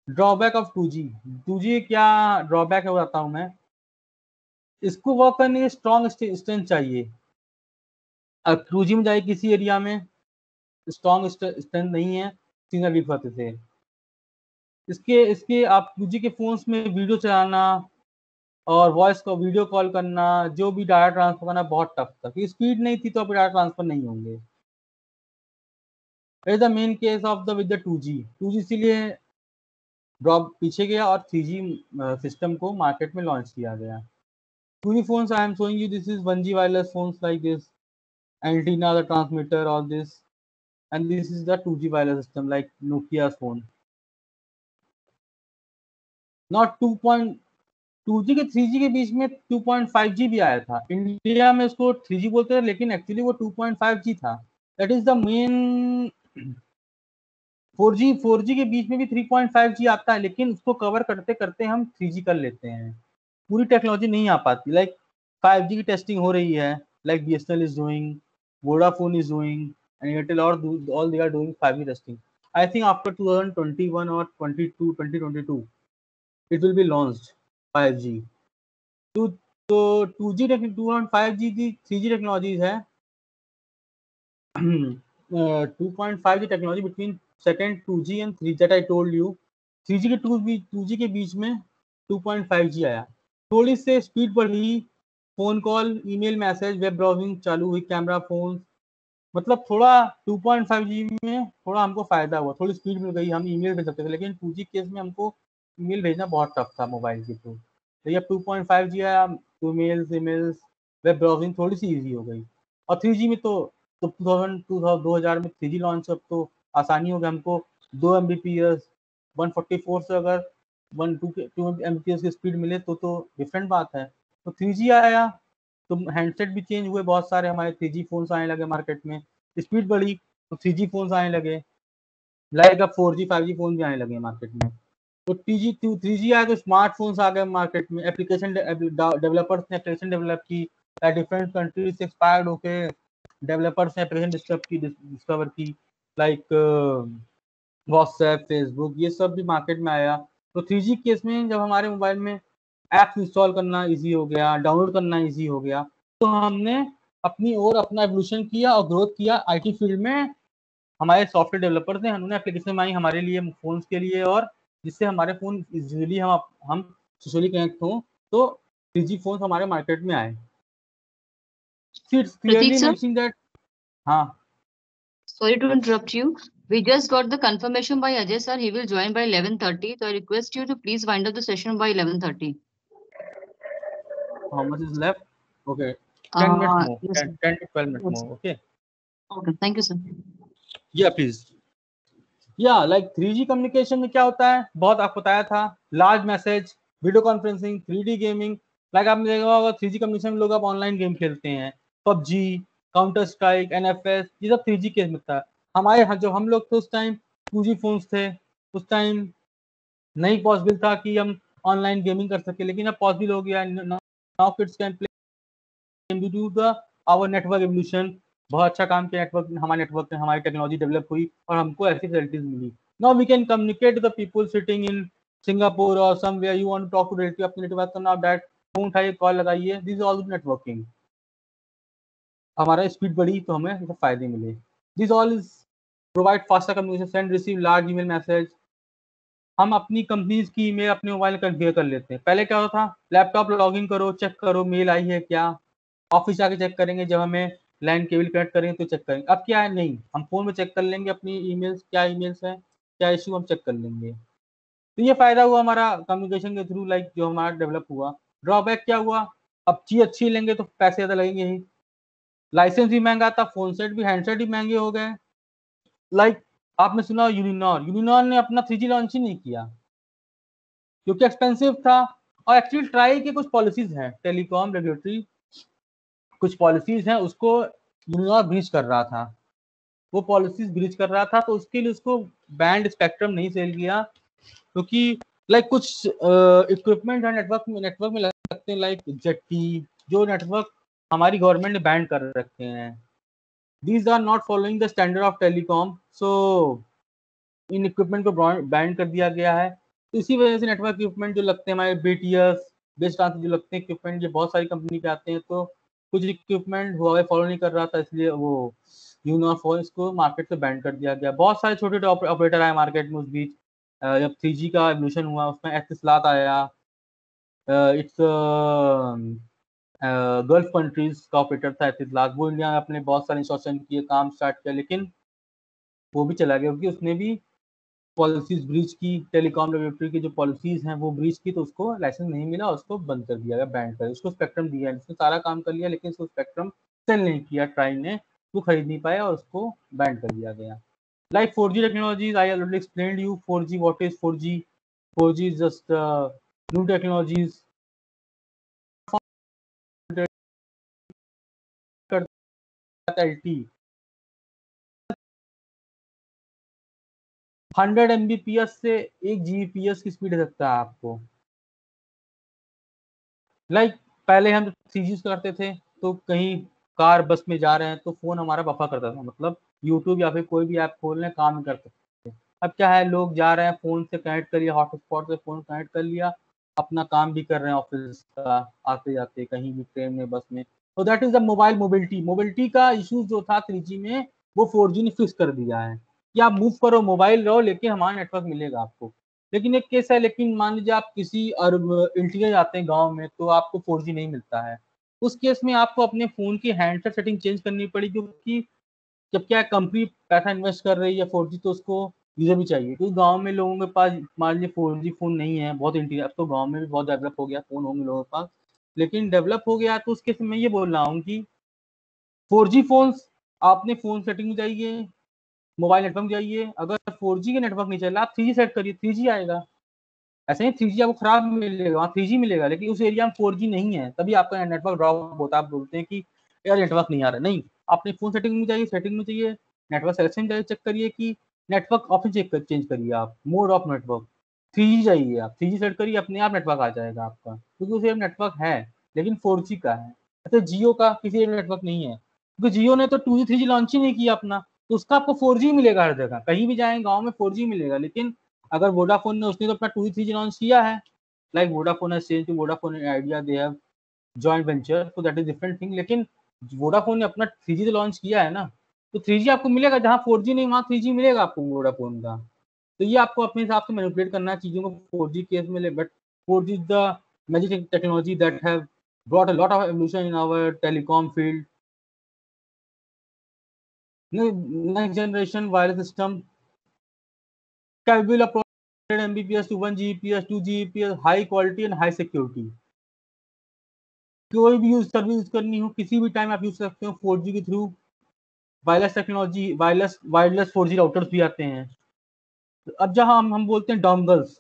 Drawback of 2G, 2G क्या ड्रॉबैक है बताता हूँ मैं। इसको वर्क करने के स्ट्रॉन्ग स्ट्रेंथ चाहिए। अब 2G में जाए किसी एरिया में स्ट्रॉन्ग स्ट्रेंथ नहीं है, सिग्नल वीक होते थे। इसके इसके आप 2G के फोन्स में वीडियो चलाना, और वॉइस को वीडियो कॉल करना, जो भी डाटा ट्रांसफर करना बहुत टफ था, क्योंकि स्पीड नहीं थी तो अब डाटा ट्रांसफर नहीं होंगे। Is the main case of the with the 2G। 2G इसीलिए ड्रॉप पीछे गया और 3G सिस्टम को मार्केट में लॉन्च किया गया। 2G phones I am showing you, this is 1G wireless phones like this, antenna, the transmitter, all this, and this is the 2G wireless system like Nokia's phone. Not 2G के 3G के बीच में 2.5G भी आया था। India में उसको 3G बोलते हैं, लेकिन एक्चुअली वो 2.5G था। That is the main. 4G के बीच में भी 3.5G आता है, लेकिन उसको कवर करते करते हम 3G कर लेते हैं। पूरी टेक्नोलॉजी नहीं आ पाती। लाइक 5G की टेस्टिंग हो रही है, like BSNL is doing, Vodafone is doing, and Airtel और all they are doing 5G testing. I think after 2021 और 2022 it will be launched 5G। तो 2G 2.5G की 3G टेक्नोलॉजीज है। 2.5G technology between second 2G and 3G that I told you. 3G के 2G के बीच में 2.5G आया। थोड़ी से स्पीड बढ़ी, phone call, email, message, web browsing चालू हुई, कैमरा, फोन, मतलब थोड़ा 2.5G में थोड़ा हमको फायदा हुआ, थोड़ी स्पीड मिल गई, हम ईमेल भेज सकते थे। लेकिन 2G केस में हमको ईमेल भेजना बहुत टफ था मोबाइल के थ्रू। तो जब 2.5G आया, तो ईमेल्स, वेब ब्राउजिंग थोड़ी सी ईजी हो गई। और 3G में तो 2000 में 3G लॉन्च, अब तो आसानी हो गया हमको। 2 Mbps 144 से अगर 2 Mbps की स्पीड मिले तो डिफरेंट बात है। तो 3G आया तो हैंडसेट भी चेंज हुए, बहुत सारे हमारे 3G फोन्स आने लगे मार्केट में। स्पीड बढ़ी तो 3G फोन्स आने लगे, लाइक अब 4G 5G फोन भी आने लगे मार्केट में। तो 3G आया तो स्मार्टफोन्स आ गए मार्केट में। एप्लीकेशन डेवलपर्स ने एप्लीकेशन डेवलप की, डिफरेंट कंट्रीज से एक्सपायर्ड होके डेवलपर्स ने एप्लीकेशन डिस्कवर की, लाइक व्हाट्सएप, फेसबुक, ये सब भी मार्केट में आया। तो 3G केस में जब हमारे मोबाइल में ऐप्स इंस्टॉल करना इजी हो गया, डाउनलोड करना इजी हो गया, तो हमने अपनी ओर अपना एवोल्यूशन किया और ग्रोथ किया आईटी फील्ड में। हमारे सॉफ्टवेयर डेवलपर्स ने उन्होंने एप्लीकेशन बनाई हमारे लिए, फोन्स के लिए, और जिससे हमारे फोन इजीली हम सोशली कनेक्ट हों, तो 3G फोन हमारे मार्केट में आए। It's
Pratik
clearly
sir,
mentioning that. हाँ,
sorry to interrupt you. We just got the confirmation by Ajay sir. He will join by 11:30. So I request you to please wind up the session by 11:30.
how much is left? Okay, 10 minutes more,
Yes, sir.
10 to 12 minutes
Yes.
more, okay?
Okay. Thank you, sir.
Yeah, please। या like 3G communication में क्या होता है, बहुत आपको बताया था, large message, video conferencing, 3D gaming. Like आपने देखा होगा 3G कम्युनिकेशन में लोग अब ऑनलाइन गेम खेलते हैं, PUBG, काउंटर स्ट्राइक, NFS, ये सब 3G केस में था। हमारे यहाँ जो हम लोग थे उस टाइम 2G फोन्स थे, उस टाइम नहीं पॉसिबल था कि हम ऑनलाइन गेमिंग कर सके, लेकिन अब पॉसिबल हो गया। Now kids can play due to the our network evolution. बहुत अच्छा काम किया नेटवर्क ने, हमारी टेक्नोलॉजी डेवलप हुई और हमको ऐसी फैसिलिटीज मिली। Now we can communicate to the people sitting in Singapore और somewhere you want to talk to relative, अपने रिलेटिव बात करना, दैट फोन उठाइए, कॉल लगाइए, दिस इज ऑल नेटवर्किंग। हमारा स्पीड बढ़ी तो हमें इससे फायदे मिले। This all is provide faster communication, send receive large email message. हम अपनी कंपनीज की ईमेल अपने मोबाइल में कॉन्फ़िगर कर लेते हैं। पहले क्या होता था, लैपटॉप लॉगिन करो, चेक करो मेल आई है क्या, ऑफिस जाके चेक करेंगे, जब हमें लैंड केबल कनेक्ट करेंगे तो चेक करेंगे। अब क्या है, नहीं, हम फोन में चेक कर लेंगे अपनी ईमेल्स, क्या ईमेल्स हैं, क्या इशू, हम चेक कर लेंगे। तो ये फायदा हुआ हमारा कम्युनिकेशन के थ्रू, लाइक जो हमारा डेवलप हुआ। ड्रॉबैक क्या हुआ, अब चीज अच्छी लेंगे तो पैसे ज्यादा लगेंगे ही, लाइसेंस भी महंगा था, फोन सेट भी, हैंडसेट भी महंगे हो गए। लाइक आपने सुना यूनिनॉर ने अपना 3G लॉन्च ही नहीं किया क्योंकि एक्सपेंसिव था। और एक्चुअली ट्राई की कुछ पॉलिसीज हैं, टेलीकॉम रेगुलेटरी कुछ पॉलिसीज हैं, उसको यूनिनॉर ब्रीच कर रहा था, वो पॉलिसीज ब्रीच कर रहा था, तो उसके लिए उसको बैंड स्पेक्ट्रम नहीं सेल किया, क्योंकि लाइक कुछ इक्विपमेंट है नेटवर्क में लगते हैं, लाइक जेटी, जो नेटवर्क हमारी गवर्नमेंट ने बैंड कर रखे हैं। These are not following the standard of telecom, so इन इक्विपमेंट को बैंड कर दिया गया है। तो इसी वजह से नेटवर्क इक्विपमेंट जो लगते हैं हमारे BTS बेस्ट ट्रांसफर जो लगते हैं इक्विपमेंट, ये बहुत सारी कंपनी के आते हैं, तो कुछ इक्विपमेंट हुआवे फॉलो नहीं कर रहा था, इसलिए वो यूनोर फोन इसको मार्केट से बैंड कर दिया गया। बहुत सारे छोटे छोटे ऑपरेटर आए मार्केट में उस बीच, जब 3G का एवोल्यूशन हुआ उसमें एथिसलात आया, इट्स गल्फ कंट्रीज का ऑपरेटर था एथिलाक, वो इंडिया में अपने बहुत सारे इंस्टॉलेशन किए, काम स्टार्ट किया, लेकिन वो भी चला गया क्योंकि उसने भी पॉलिसीज ब्रीच की, टेलीकॉम रेगुलेटरी की जो पॉलिसीज हैं वो ब्रीच की, तो उसको लाइसेंस नहीं मिला, उसको बंद कर दिया गया, बैन कर, उसको स्पेक्ट्रम दिया, उसने सारा काम कर लिया लेकिन उसको स्पेक्ट्रम सेल नहीं किया ट्राई ने, वो खरीद नहीं पाया और उसको बैन कर दिया गया। Like 4G technologies, I already explained you 4G, what is 4G. 4G is just new technologies. LT 100 Mbps से 1 Gbps की स्पीड सकता है आपको। लाइक पहले हम 3G यूज करते थे तो कहीं कार बस में जा रहे हैं तो फोन हमारा बफा करता था, मतलब यूट्यूब या फिर कोई भी ऐप खोल रहे काम नहीं कर सकते। अब क्या है, लोग जा रहे हैं फोन से कनेक्ट कर लिया, हॉटस्पॉट से फोन कनेक्ट कर लिया, अपना काम भी कर रहे हैं ऑफिस का, आते जाते कहीं भी, ट्रेन में, बस में। तो that is the mobile mobility. Mobility का इशू जो था 3G में, वो 4G ने फिक्स कर दिया है कि आप मूव करो, मोबाइल रहो, लेकिन हमारा नेटवर्क मिलेगा आपको। लेकिन एक केस है, लेकिन मान लीजिए आप किसी इंटीरियर जाते हैं गांव में, तो आपको 4G नहीं मिलता है, उस केस में आपको अपने फोन की हैंडसेट सेटिंग चेंज करनी पड़ेगी, क्योंकि जब क्या कंपनी पैसा इन्वेस्ट कर रही है 4G, तो उसको यूजर भी चाहिए, क्योंकि गांव में लोगों के पास मान लीजिए 4G फोन नहीं है, बहुत इंटीरियर, अब तो गांव में भी बहुत डेवलप हो गया, फोन होंगे लोगों के पास, लेकिन डेवलप हो गया, तो उसके मैं ये बोल रहा हूँ कि 4G फोन्स, आपने फोन सेटिंग में जाइए, मोबाइल नेटवर्क में जाइए, अगर 4G के नेटवर्क नहीं चल रहा, आप 3G सेट करिए, 3G आएगा। ऐसे ही 3G आपको खराब मिलेगा, वहाँ 3G मिलेगा, लेकिन उस एरिया में 4G नहीं है, तभी आपका नेटवर्क ड्रॉप होता है। आप बोलते हैं कि यार नेटवर्क नहीं आ रहा, नहीं, आपने फोन सेटिंग में जाइए, सेटिंग में जाइए, नेटवर्क सिलेक्शन में जाइए, चेक करिए कि नेटवर्क ऑप्शन चेंज करिए, आप मोड ऑफ नेटवर्क 3G जाइए, आप 3G सेट करिए, अपने आप नेटवर्क आ जाएगा आपका, क्योंकि उस एरिया में नेटवर्क है, लेकिन 4G का है। अच्छा, जियो का किसी एरिया में नेटवर्क नहीं है, क्योंकि जियो ने तो 2G 3G लॉन्च ही नहीं किया अपना, तो उसका आपको 4G मिलेगा हर जगह, कहीं भी जाएंगे गाँव में 4G मिलेगा। लेकिन अगर वोडाफोन ने, उसने तो अपना 2G 3G लॉन्च किया है, like Vodafone has change to Vodafone Idea, they have joint venture, तो दैट इज डिफरेंट थिंग। लेकिन वोडाफोन ने अपना 3G तो लॉन्च किया है ना, तो 3G आपको मिलेगा, जहाँ 4G नहीं वहाँ 3G मिलेगा आपको वोडाफोन का। तो ये आपको अपने हिसाब से मैनिपुलेट करना है चीजों को, 4G केस में ले, but 4G is the magic technology that have brought a lot of evolution in our telecom field. Next generation wireless system capable of 100 Mbps to 1 Gbps, 2 Gbps, high quality and high security. कोई भी use service use करनी हो, किसी भी time आप use कर सकते हो 4G के through. Wireless technology, wireless 4G routers भी आते हैं। अब जहां हम बोलते हैं डोंगल्स,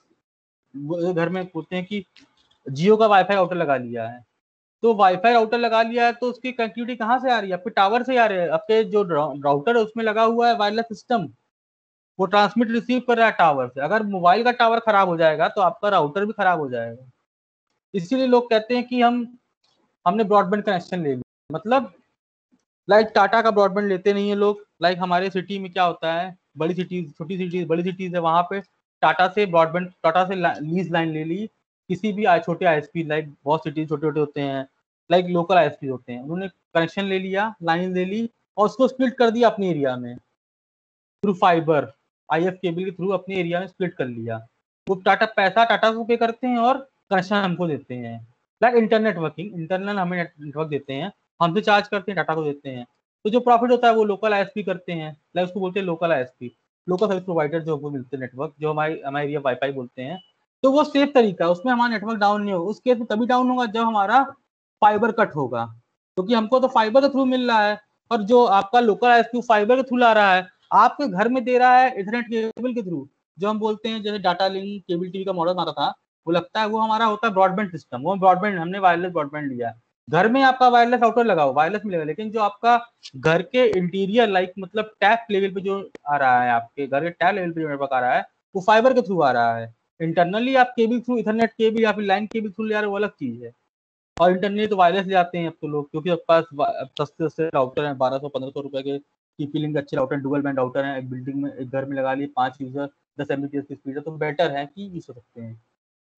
घर में बोलते हैं कि जियो का वाईफाई राउटर लगा लिया है, तो वाईफाई राउटर लगा लिया है, तो उसकी कनेक्टिविटी कहाँ से आ रही है? आपके टावर से आ रही है, आपके जो राउटर है उसमें लगा हुआ है वायरलेस सिस्टम, वो ट्रांसमिट रिसीव कर रहा है टावर से। अगर मोबाइल का टावर खराब हो जाएगा तो आपका राउटर भी खराब हो जाएगा। इसीलिए लोग कहते हैं कि हमने ब्रॉडबैंड कनेक्शन ले लिया, मतलब लाइक टाटा का ब्रॉडबैंड लेते नहीं है लोग। लाइक हमारे सिटी में क्या होता है, बड़ी सिटीज, छोटी सिटीज, बड़ी सिटीज है, वहां पे टाटा से ब्रॉडबैंड, टाटा से लीज लाइन ले ली, किसी भी छोटे ISP, लाइक बहुत सिटीज छोटे छोटे होते हैं, लाइक लोकल ISP होते हैं, उन्होंने कनेक्शन ले लिया, लाइन ले ली और उसको स्प्लिट कर दिया अपने एरिया में थ्रू फाइबर, IF केबल के थ्रू अपने एरिया में स्प्लिट कर लिया। वो पैसा टाटा को पे करते हैं और कनेक्शन हमको देते हैं, लाइक इंटरनेट वर्किंग, इंटरनल हमें नेटवर्क देते हैं, हमसे चार्ज करते हैं, टाटा को देते हैं। तो जो प्रॉफिट होता है वो लोकल ISP करते हैं, लाइक उसको बोलते हैं local ISP, local service provider, जो हमको मिलते हैं नेटवर्क, जो हमारे एरिया वाईफाई बोलते हैं। तो वो सेफ तरीका है, उसमें हमारा नेटवर्क डाउन नहीं होगा। उस केस में तभी डाउन होगा जब हमारा फाइबर कट होगा, क्योंकि हमको तो फाइबर के थ्रू मिल रहा है, और जो आपका लोकल ISP फाइबर के थ्रू ला रहा है, आपके घर में दे रहा है इंटरनेट केबल के थ्रू, जो हम बोलते हैं जैसे डाटा लिंक, केबल टीवी का मॉडल आता था, वो लगता है वो हमारा होता है ब्रॉडबैंड सिस्टम, वो ब्रॉडबैंड, हमने वायरलेस ब्रॉडबैंड लिया। घर में आपका वायरलेस राउटर लगाओ, वायरलेस मिलेगा, लेकिन जो आपका घर के इंटीरियर, लाइक मतलब टैप लेवल पे जो आ रहा है, आपके घर के टैप लेवल पे जो नेटवर्क आ रहा है, वो फाइबर के थ्रू आ रहा है। इंटरनली आप केबल थ्रू, इथरनेट केबल या फिर लाइन केबल थ्रू ले आ रहे हो, वो अलग चीज है। और इंटरनेट तो वायरलेस ले आते हैं अब तो लोग, क्योंकि अब पास सस्ते सस्ते राउटर हैं, 1200-1500 रुपए के, TP लिंक अच्छे राउटर, डुअल बैंड राउटर हैं, एक बिल्डिंग में, एक घर में लगा लिए 5 यूजर, 10 Mbps की स्पीड है, तो बेटर है कि यूज हो सकते हैं।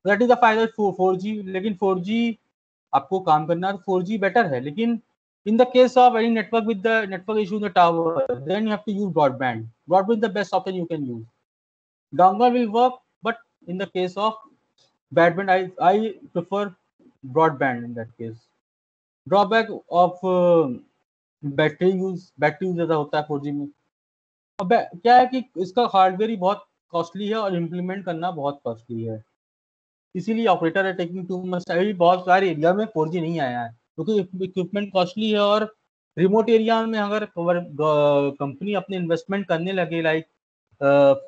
दैट इज द फायदा 4G। लेकिन 4G आपको काम करना है तो 4G बेटर है, लेकिन in the case of any network with the network issue in the tower, then you have to use broadband. Broadband is the best option you can use. Dongle will work, but in the case of Broadband, I prefer broadband in that case. Drawback of battery use ज़्यादा होता है 4G में। अब क्या है कि इसका hardware ही बहुत कॉस्टली है और इम्प्लीमेंट करना बहुत कॉस्टली है, इसीलिए ऑपरेटर है टेकिंग टू मच। अभी बहुत सारे एरिया में 4G नहीं आया है क्योंकि इक्विपमेंट कॉस्टली है, और रिमोट एरिया में अगर कंपनी अपने इन्वेस्टमेंट करने लगे लाइक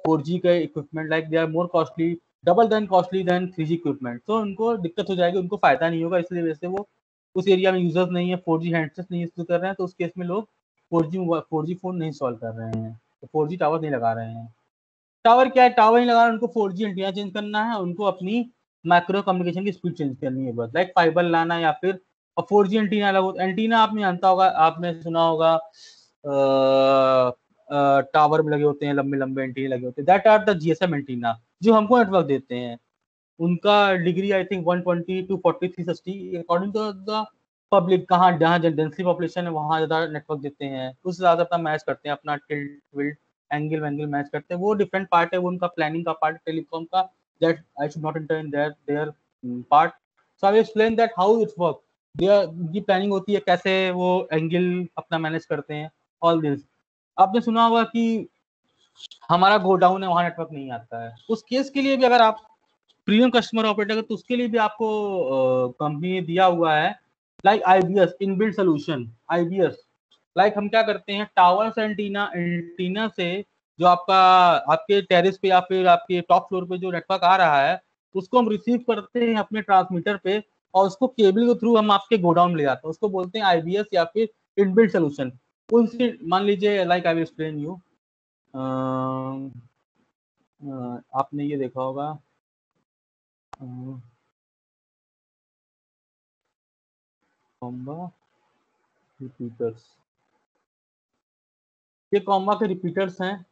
4G के equipment, like they are more costly, double than costly than 3G equipment, तो उनको दिक्कत हो जाएगी, उनको फायदा नहीं होगा। इसलिए वजह से वो उस एरिया में यूजर्स नहीं है, 4G हैंडसेट नहीं यूज कर रहे हैं, तो उस केस में लोग 4G फोन नहीं सॉल्व कर रहे हैं, तो 4G टावर नहीं लगा रहे हैं। टावर क्या है, टावर नहीं लगा, उनको 4G एंटीना चेंज करना है, उनको अपनी माइक्रो कम्युनिकेशन की स्पीड चेंज करनी है बस, लाइक फाइबर लाना, या फिर 4G एंटीना अलग। एंटीना आपने जानता होगा, आपने सुना होगा टावर में लगे होते हैं, लंबे लंबे एंटीना लगे होते हैं, that are the GSM antenna जो हमको नेटवर्क देते हैं। उनका degree I think 120 to 4360 according to the public, कहाँ जहाँ डेंसिटी पॉपुलेशन है वहाँ ज़्यादा नेटवर्क देते हैं, उस ज़्यादा अपना मैच करते हैं, अपना टिल्ट विल्ट एंगल वैंगल मैच करते हैं। वो डिफरेंट पार्ट है, वो उनका प्लानिंग का पार्ट टेलीकॉम का, that I should not enter in their part. So I explain that how it's work, their की प्लानिंग होती है, कैसे वो एंगल अपना मैनेज करते हैं, ऑल दिस। आपने सुना होगा कि हमारा गोडाउन है वहाँ नेटवर्क नहीं आता है, उस केस के लिए भी अगर आप प्रीमियम कस्टमर ऑपरेटर, तो उसके लिए भी आपको कंपनी ने दिया हुआ है like IBS inbuilt solution. IBS like हम क्या करते हैं, टावर से एंटीना से जो आपका आपके टेरिस पे या फिर आपके टॉप फ्लोर पे जो नेटवर्क आ रहा है, उसको हम रिसीव करते हैं अपने ट्रांसमीटर पे, और उसको केबल के थ्रू हम आपके गोडाउन में ले जाते हैं, उसको बोलते हैं IBS या फिर इनबिल्ट सोल्यूशन। उनसे मान लीजिए like I will explain you, आपने ये देखा होगा कॉम्बा रिपीटर्स, ये कॉम्बा के रिपीटर्स हैं,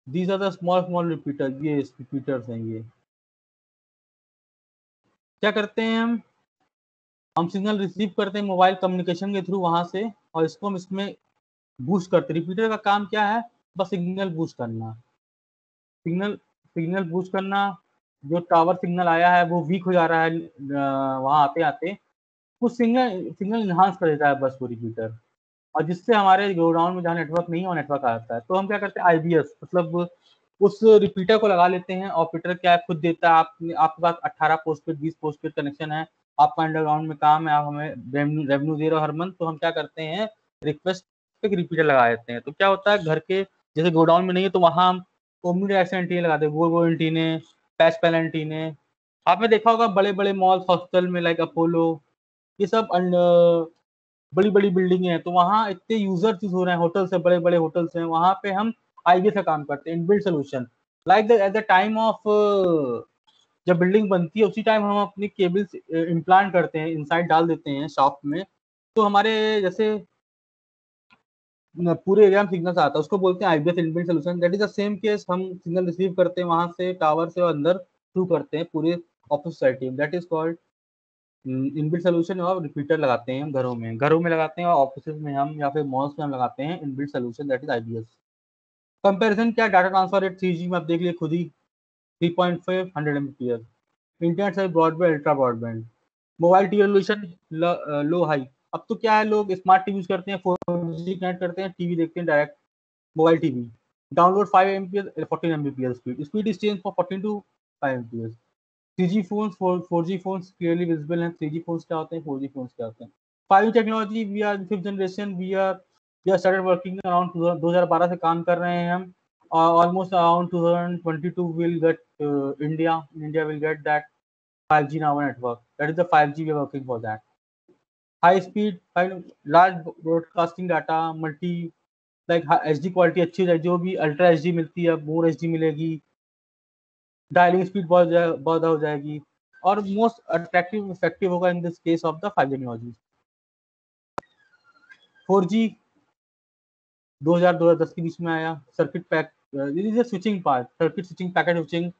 these are the small repeater, ये रिपीटर्स हैं। ये क्या करते हैं, हम सिग्नल रिसीव करते हैं मोबाइल कम्युनिकेशन के थ्रू वहां से, और इसको हम इसमें बूस्ट करते हैं। रिपीटर का काम क्या है, बस सिग्नल बूस्ट करना, सिग्नल बूस्ट करना। जो टावर सिग्नल आया है वो वीक हो जा रहा है वहां आते आते, कुछ सिग्नल इन्हांस कर देता है बस वो रिपीटर, और जिससे हमारे गोडाउन में जहाँ नेटवर्क नहीं है वो नेटवर्क आ जाता है। तो हम क्या करते हैं, IBS मतलब उस रिपीटर को लगा लेते हैं। ऑपरेटर क्या खुद देता है, आपके पास 18 पोस्टपेड 20 पोस्टपेड कनेक्शन है, आपका अंडरग्राउंड में काम है, आप हमें रेवेन्यू दे रहे हो हर मंथ, तो हम क्या करते हैं, रिक्वेस्ट पे रिपीटर लगा देते हैं। तो क्या होता है, घर के जैसे गोडाउन में नहीं है तो वहाँ हम ओमनी डायरेक्शन एंटीने लगाते हैं, वो एंटीने, पैच पैनल एंटीने। आपने देखा होगा बड़े बड़े मॉल्स हॉस्पिटल में लाइक अपोलो, ये सब बड़ी बड़ी बिल्डिंग है, तो वहाँ इतने यूजर्स यूज हो रहे हैं, होटल से बड़े बड़े होटल्स हैं, वहाँ पे हम IBS का काम करते हैं, inbuilt solution. Like at the time of जब बिल्डिंग बनती है उसी टाइम हम अपनी केबल्स इम्प्लांट करते हैं, इनसाइड डाल देते हैं शॉप में, तो हमारे जैसे पूरे एरिया में सिग्नल आता है, उसको बोलते हैं IBS inbuilt solution. That is the same case, हम सिग्नल रिसीव करते हैं वहां से टावर से और अंदर थ्रू करते हैं पूरे ऑफिस सोसाइटी में, that is called inbuilt solution. और रिपीटर लगाते हैं हम घरों में लगाते हैं, और ऑफिस में हम या फिर मॉल्स में हम लगाते हैं inbuilt solution, that is IBS। Comparison क्या, डाटा ट्रांसफर रेट 3G में आप देख लिए खुद ही 3.5 100 Mbps, इंटरनेट से broadband ultra broadband, mobile T resolution low high. अब तो क्या है, लोग स्मार्ट टीवी यूज करते हैं, 4G कनेक्ट करते हैं, टीवी देखते हैं direct, mobile TV download 5 Mbps 14 Mbps speed is change for 14 to 5 Mbps। 3G phone 4G phone clearly visible हैं, 3G फोन क्या होते हैं, 4G फोन क्या होते हैं। 5G technology, we are 5th generation, we are started working around 2012 से काम कर रहे हैं हम, almost around 2022 will get India will get that 5G now network, that is the 5G we are working for that। high speed large broadcasting data multi like HD quality अच्छी हो जाएगी, जो भी अल्ट्रा HD मिलती है more HD मिलेगी, dialling speed बहुत हो जाएगी, और मोस्ट अट्रैक्टिव इफेक्टिव होगा in this case of the 5G technology. 4G 2010 के बीच में आया, circuit pack switching part, circuit switching packet switching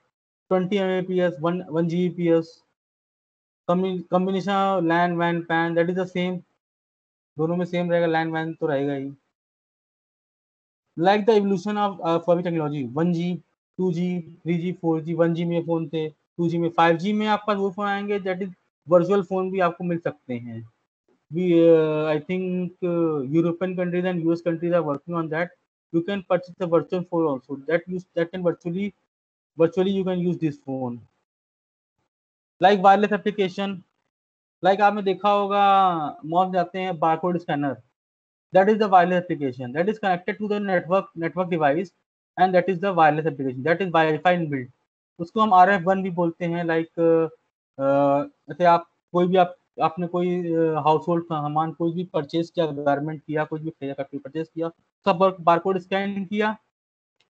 20 Mbps 1 Gbps, combination LAN वैन PAN, that is the same, दोनों में सेम रहेगा, लैन वैन तो रहेगा ही। Like the evolution of 4G technology 1G 2G, 3G, 4G, 1G में फ़ोन थे, 2G में, 5G में आपका वो फ़ोन आएँगे दैट इज़ वर्चुअल फ़ोन भी आपको मिल सकते हैं। We, I think European countries and US countries are working on that. You can purchase the virtual phone also. That can virtually you can use this phone. Like wireless application, like आपने देखा होगा mall जाते हैं barcode scanner. That is the wireless application. That is connected to the network device, and that is the wireless application. That is Wi-Fi inbuilt. उसको हम RF1 भी बोलते हैं. लाइक जैसे आप कोई भी आपने कोई हाउस होल्ड सामान कोई भी परचेज किया, गारमेंट किया, कुछ भी परचेज किया, सब बारकोड स्कैन किया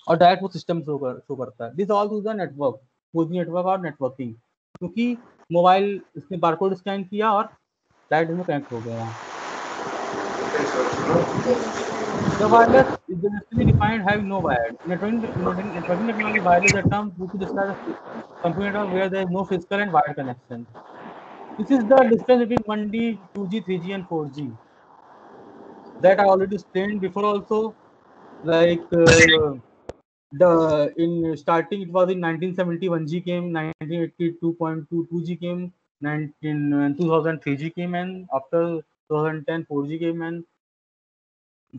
और डायरेक्ट वो सिस्टम शो करता है. This all to the network, 4G network और नेटवर्किंग, क्योंकि मोबाइल इसने बारकोड स्कैन किया और डायरेक्ट में कनेक्ट हो गया. The wireless is generally defined having no wire. Networking technology, wireless is a term which describes a computer where there is no physical and wired connection. This is the difference between 1G, 2G, 3G, and 4G that I already explained before also. Like in starting it was in 1970 1G came, 1980 2.2 2G came, 2000 3G came, and after 2010 4G came, and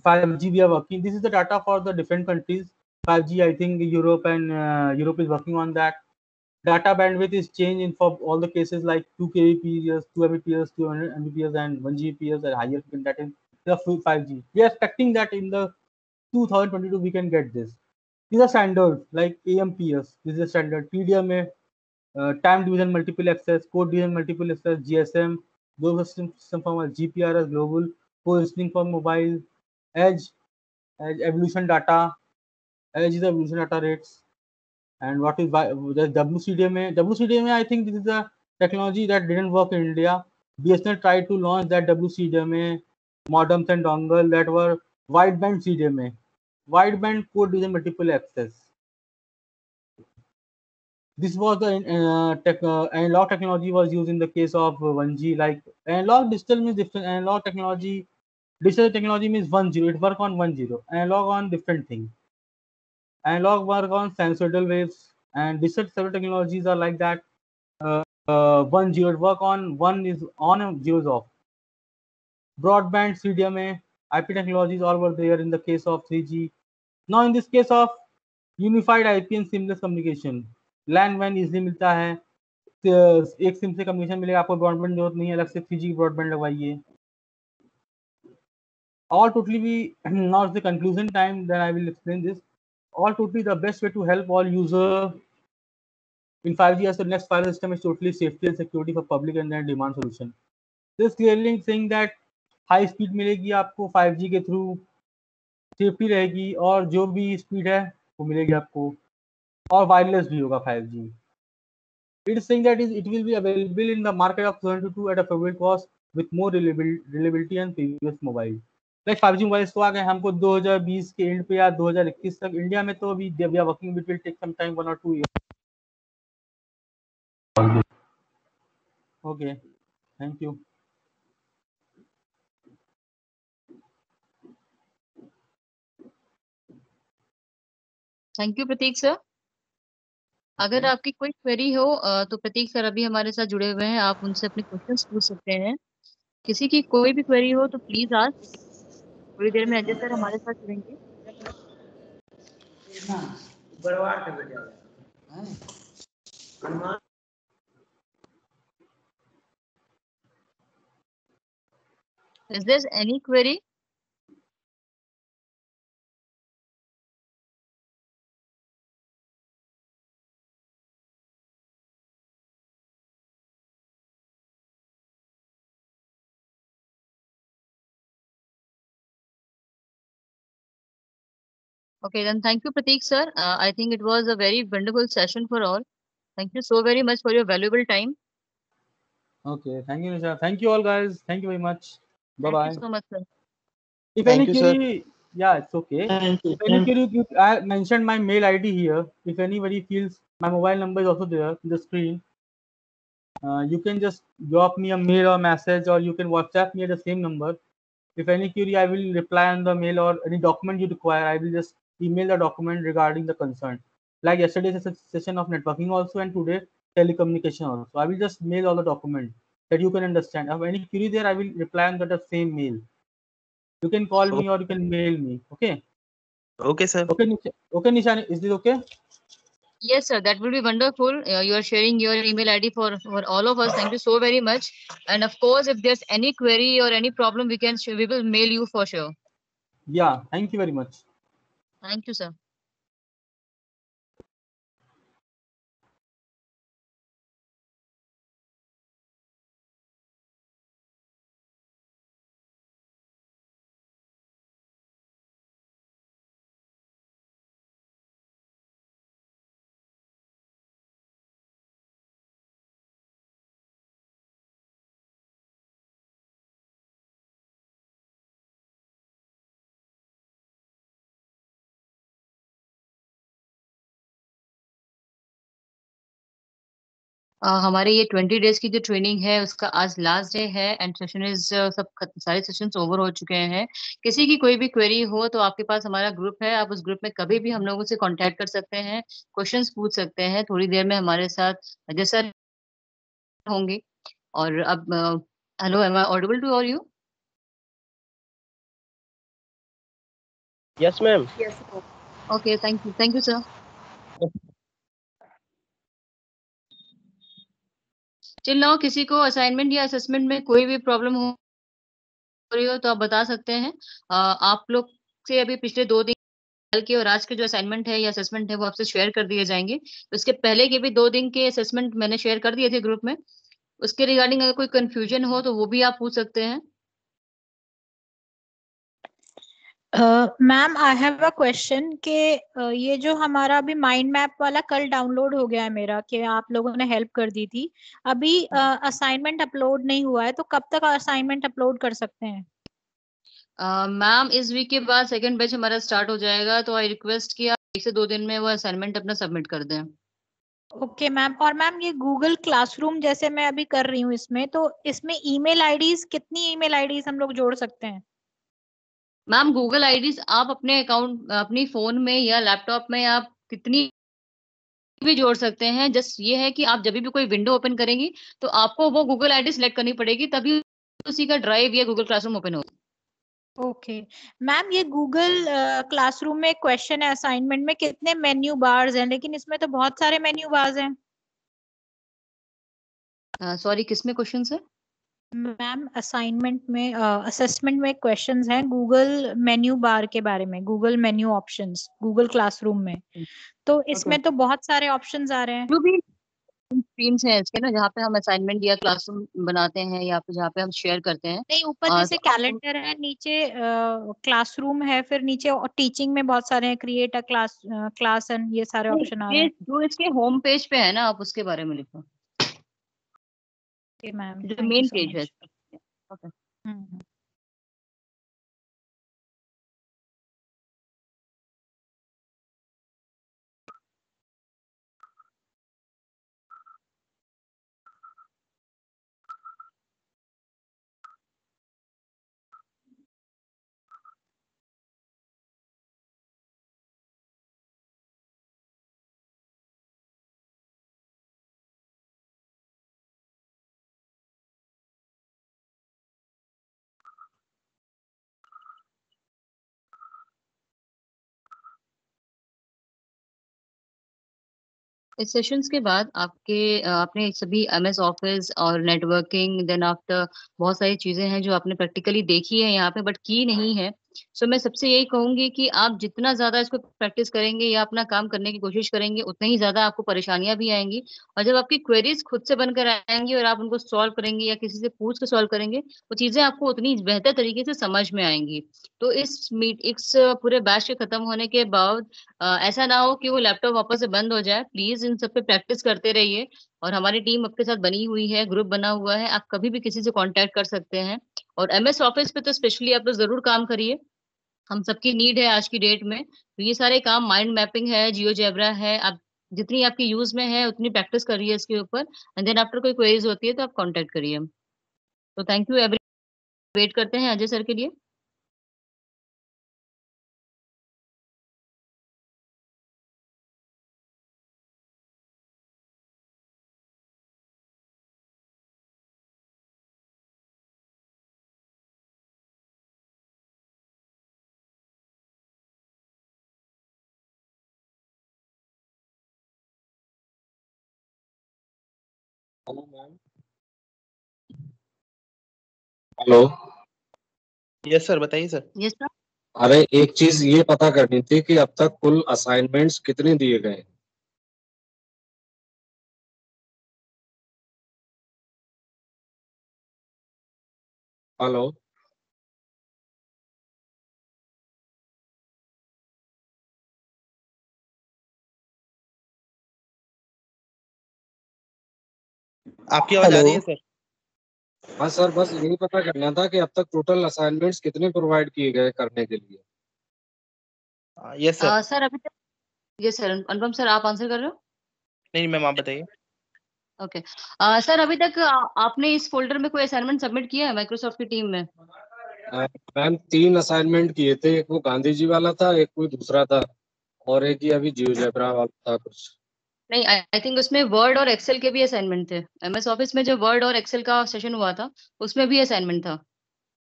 5G we are working. This is the data for the different countries. 5G, I think Europe Europe is working on that. Data bandwidth is changing for all the cases like 2 kbps, 2 mbps, 200 mbps, and 1 gbps and higher. That is the full 5G. We are expecting that in the 2022 we can get this. These are standards like AMPS. This is a standard. TDMA, time division multiple access, code division multiple access, GSM, global system for GPRS, global positioning for mobile, edge evolution data, edge is the evolution data rates, and what is the WCDMA. WCDMA, I think this is a technology that didn't work in India. BSNL tried to launch that WCDMA modems and dongle that were wideband CDMA, wideband code division multiple access. This was the analog technology was used in the case of 1G. Like analog digital means different. Analog technology, digital technology means 10. It work on 10. Analog on different thing. Analog work on sinusoidal waves, and digital several technologies are like that. 10 work on, one is on and zero is off. Broadband, CDMA, IP technologies all were there in the case of 3G. Now in this case of unified IP and seamless communication, LAN WAN easily मिलता है. एक SIM से communication मिलेगा, आपको broadband जरूरत नहीं है, अलग से 3G ब्रॉडबैंड लगवाइए. All totally we now it's the conclusion time, then I will explain this. All totally the best way to help all user in 5G as the next file system is totally safety and security for public and then demand solution. This clearly saying that high speed मिलेगी आपको 5G के through, safety रहेगी और जो भी speed है वो मिलेगी आपको, और वायरलेस भी होगा 5G. It is saying that it will be available in the market of 2022 at a favorable cost with more reliability and previous mobile. Like 5G mobiles तो आ गए हमको 2020 के एंड पे या 2021 तक. इंडिया में तो अभी we are working, it will take some time 1 or 2 years. Okay, thank you.
Thank you Prateek sir. अगर आपकी कोई क्वेरी हो तो प्रतीक सर अभी हमारे साथ जुड़े हुए हैं, आप उनसे अपने क्वेश्चंस पूछ सकते हैं. किसी की कोई भी क्वेरी हो तो प्लीज आज थोड़ी देर में अजय सर हमारे साथ जुड़ेंगे. Is there any query? Okay, then thank you, Prateek sir. I think it was a very wonderful session for all. Thank you so very much for your valuable time.
Okay, thank you, Nisha. Thank you all, guys. Thank you very much. Bye bye.
Thank you so much, sir.
If
Thank
any
you, sir.
query, yeah, it's okay.
Thank you.
If any query, I mentioned my mail ID here. If anybody feels my mobile number is also there in the screen, you can just drop me a mail or message, or you can WhatsApp me at the same number. If any query, I will reply on the mail, or any document you require, I will just email the document regarding the concern. like yesterday's session of networking also, and today telecommunication also. I will just mail all the documents that you can understand. If any query there, I will reply on the same mail. You can call me or you can mail me. Okay.
Okay, sir.
Okay, Nishani, is this okay?
Yes, sir. That will be wonderful. You are sharing your email ID for all of us. Thank you so very much. And of course, if there's any query or any problem, we will mail you for sure.
Yeah. Thank you very much.
Thank you, sir. हमारे ये 20 days की जो training है उसका आज last day है and session is सब सारे सेशंस ओवर हो चुके हैं। किसी की कोई भी क्वेरी हो तो आपके पास हमारा ग्रुप है, आप उस ग्रुप में कभी भी हम लोगों से कांटेक्ट कर सकते हैं, क्वेश्चंस पूछ सकते हैं। थोड़ी देर में हमारे साथ अजय सर होंगे। और अब hello, am I audible to all you?
Yes, ma'am.
Yes. Okay, thank you sir. Till now किसी को असाइनमेंट या असेसमेंट में कोई भी प्रॉब्लम हो रही हो तो आप बता सकते हैं। आप लोग से अभी पिछले 2 दिन कल के और आज के जो असाइनमेंट है या असेसमेंट है वो आपसे शेयर कर दिए जाएंगे। उसके पहले के भी 2 दिन के असेसमेंट मैंने शेयर कर दिए थे ग्रुप में। उसके रिगार्डिंग अगर कोई कंफ्यूजन हो तो वो भी आप पूछ सकते हैं।
Ma'am I have a question कि ये जो हमारा अभी माइंड मैप वाला कल डाउनलोड हो गया है मेरा, कि आप लोगों ने हेल्प कर दी थी, अभी असाइनमेंट अपलोड नहीं हुआ है, तो कब तक असाइनमेंट अपलोड कर सकते हैं?
मैम इस वीक के बाद सेकंड बैच हमारा स्टार्ट हो जाएगा, तो आई रिक्वेस्ट कि आप 1 से 2 दिन में वो असाइनमेंट अपना सबमिट कर दें।
Okay ma'am. और मैम ये गूगल क्लासरूम जैसे मैं अभी कर रही हूँ इसमें, तो इसमें ईमेल आईडीज, कितनी ईमेल आईडीज हम लोग जोड़ सकते हैं?
मैम गूगल आईडीज आप अपने अकाउंट अपनी फोन में या लैपटॉप में आप कितनी भी जोड़ सकते हैं। जस्ट ये है कि आप जब भी कोई विंडो ओपन करेंगी तो आपको वो गूगल आईडी सिलेक्ट करनी पड़ेगी, तभी उसी का ड्राइव या गूगल क्लासरूम ओपन होगा।
ओके मैम, ये गूगल क्लासरूम में क्वेश्चन है असाइनमेंट में, कितने मेन्यू बार्स हैं? लेकिन इसमें तो बहुत सारे मेन्यू बार्स हैं।
सॉरी, किसमें क्वेश्चन है?
मैम असाइनमेंट में असेसमेंट में क्वेश्चंस हैं गूगल मेन्यू बार के बारे में, Google menu options Google classroom में, तो इसमें तो बहुत सारे ऑप्शंस आ रहे हैं।
जो भी स्ट्रीम्स हैं इसके ना, जहाँ पे हम असाइनमेंट या क्लासरूम बनाते हैं या फिर जहाँ पे हम शेयर करते हैं।
नहीं, ऊपर जैसे कैलेंडर है, नीचे क्लासरूम है, फिर नीचे टीचिंग में बहुत सारे हैं, क्रिएट अ क्लास एंड ये सारे ऑप्शन आ रहे हैं।
जो इसके होम पेज पे है ना, आप उसके बारे में लिखो।
मैम
जो मेन पेज है। ओके। इस सेशंस के बाद आपने सभी एमएस ऑफिस और नेटवर्किंग देन आफ्टर बहुत सारी चीजें हैं जो आपने प्रैक्टिकली देखी है यहाँ पे बट की नहीं है। सो मैं सबसे यही कहूंगी कि आप जितना ज्यादा इसको प्रैक्टिस करेंगे या अपना काम करने की कोशिश करेंगे उतना ही ज्यादा आपको परेशानियां भी आएंगी। और जब आपकी क्वेरीज खुद से बनकर आएंगी और आप उनको सॉल्व करेंगे या किसी से पूछ के सॉल्व करेंगे, वो चीजें आपको उतनी बेहतर तरीके से समझ में आएंगी। तो इस पूरे बैच के खत्म होने के बाद ऐसा ना हो कि वो लैपटॉप वापस से बंद हो जाए। प्लीज इन सब पे प्रैक्टिस करते रहिए। और हमारी टीम आपके साथ बनी हुई है, ग्रुप बना हुआ है, आप कभी भी किसी से कांटेक्ट कर सकते हैं। और एमएस ऑफिस पे तो स्पेशली आप लोग जरूर काम करिए, हम सबकी नीड है आज की डेट में। तो ये सारे काम, माइंड मैपिंग है, जियोजेब्रा है, आप जितनी आपकी यूज में है उतनी प्रैक्टिस करिए इसके ऊपर। एंड देन आफ्टर कोई क्वेरीज होती है तो आप कांटेक्ट करिए। तो थैंक यू एवरी, वेट करते हैं अजय सर के लिए।
Hello ma'am. Hello.
Yes sir, बताइए सर।
Yes sir.
अरे एक चीज ये पता करनी थी कि अब तक कुल असाइनमेंट्स कितने दिए गए? हेलो।
आपकी आवाज आ रही है
हेलो।
सर?
हाँ सर, बस यही पता करना था कि अब तक टोटल असाइनमेंट्स कितने प्रोवाइड किए गए करने के लिए।
Yes sir.
सर अभी तक, यस सर, अनुपम सर आप आंसर कर रहे हो?
नहीं मैम, आप बताइए।
ओके। सर अभी तक आपने इस फोल्डर में कोई असाइनमेंट सबमिट किया है माइक्रोसॉफ्ट की टीम में?
मैम 3 असाइनमेंट किए थे, एक वो गांधी जी वाला था, एक कोई दूसरा था, और एक ये अभी जियोजेब्रा वाला था कुछ।
नहीं, आई थिंक उसमें वर्ड और एक्सेल के भी असाइनमेंट थे। एमएस ऑफिस में जो वर्ड और एक्सेल का सेशन हुआ था उसमें भी असाइनमेंट था।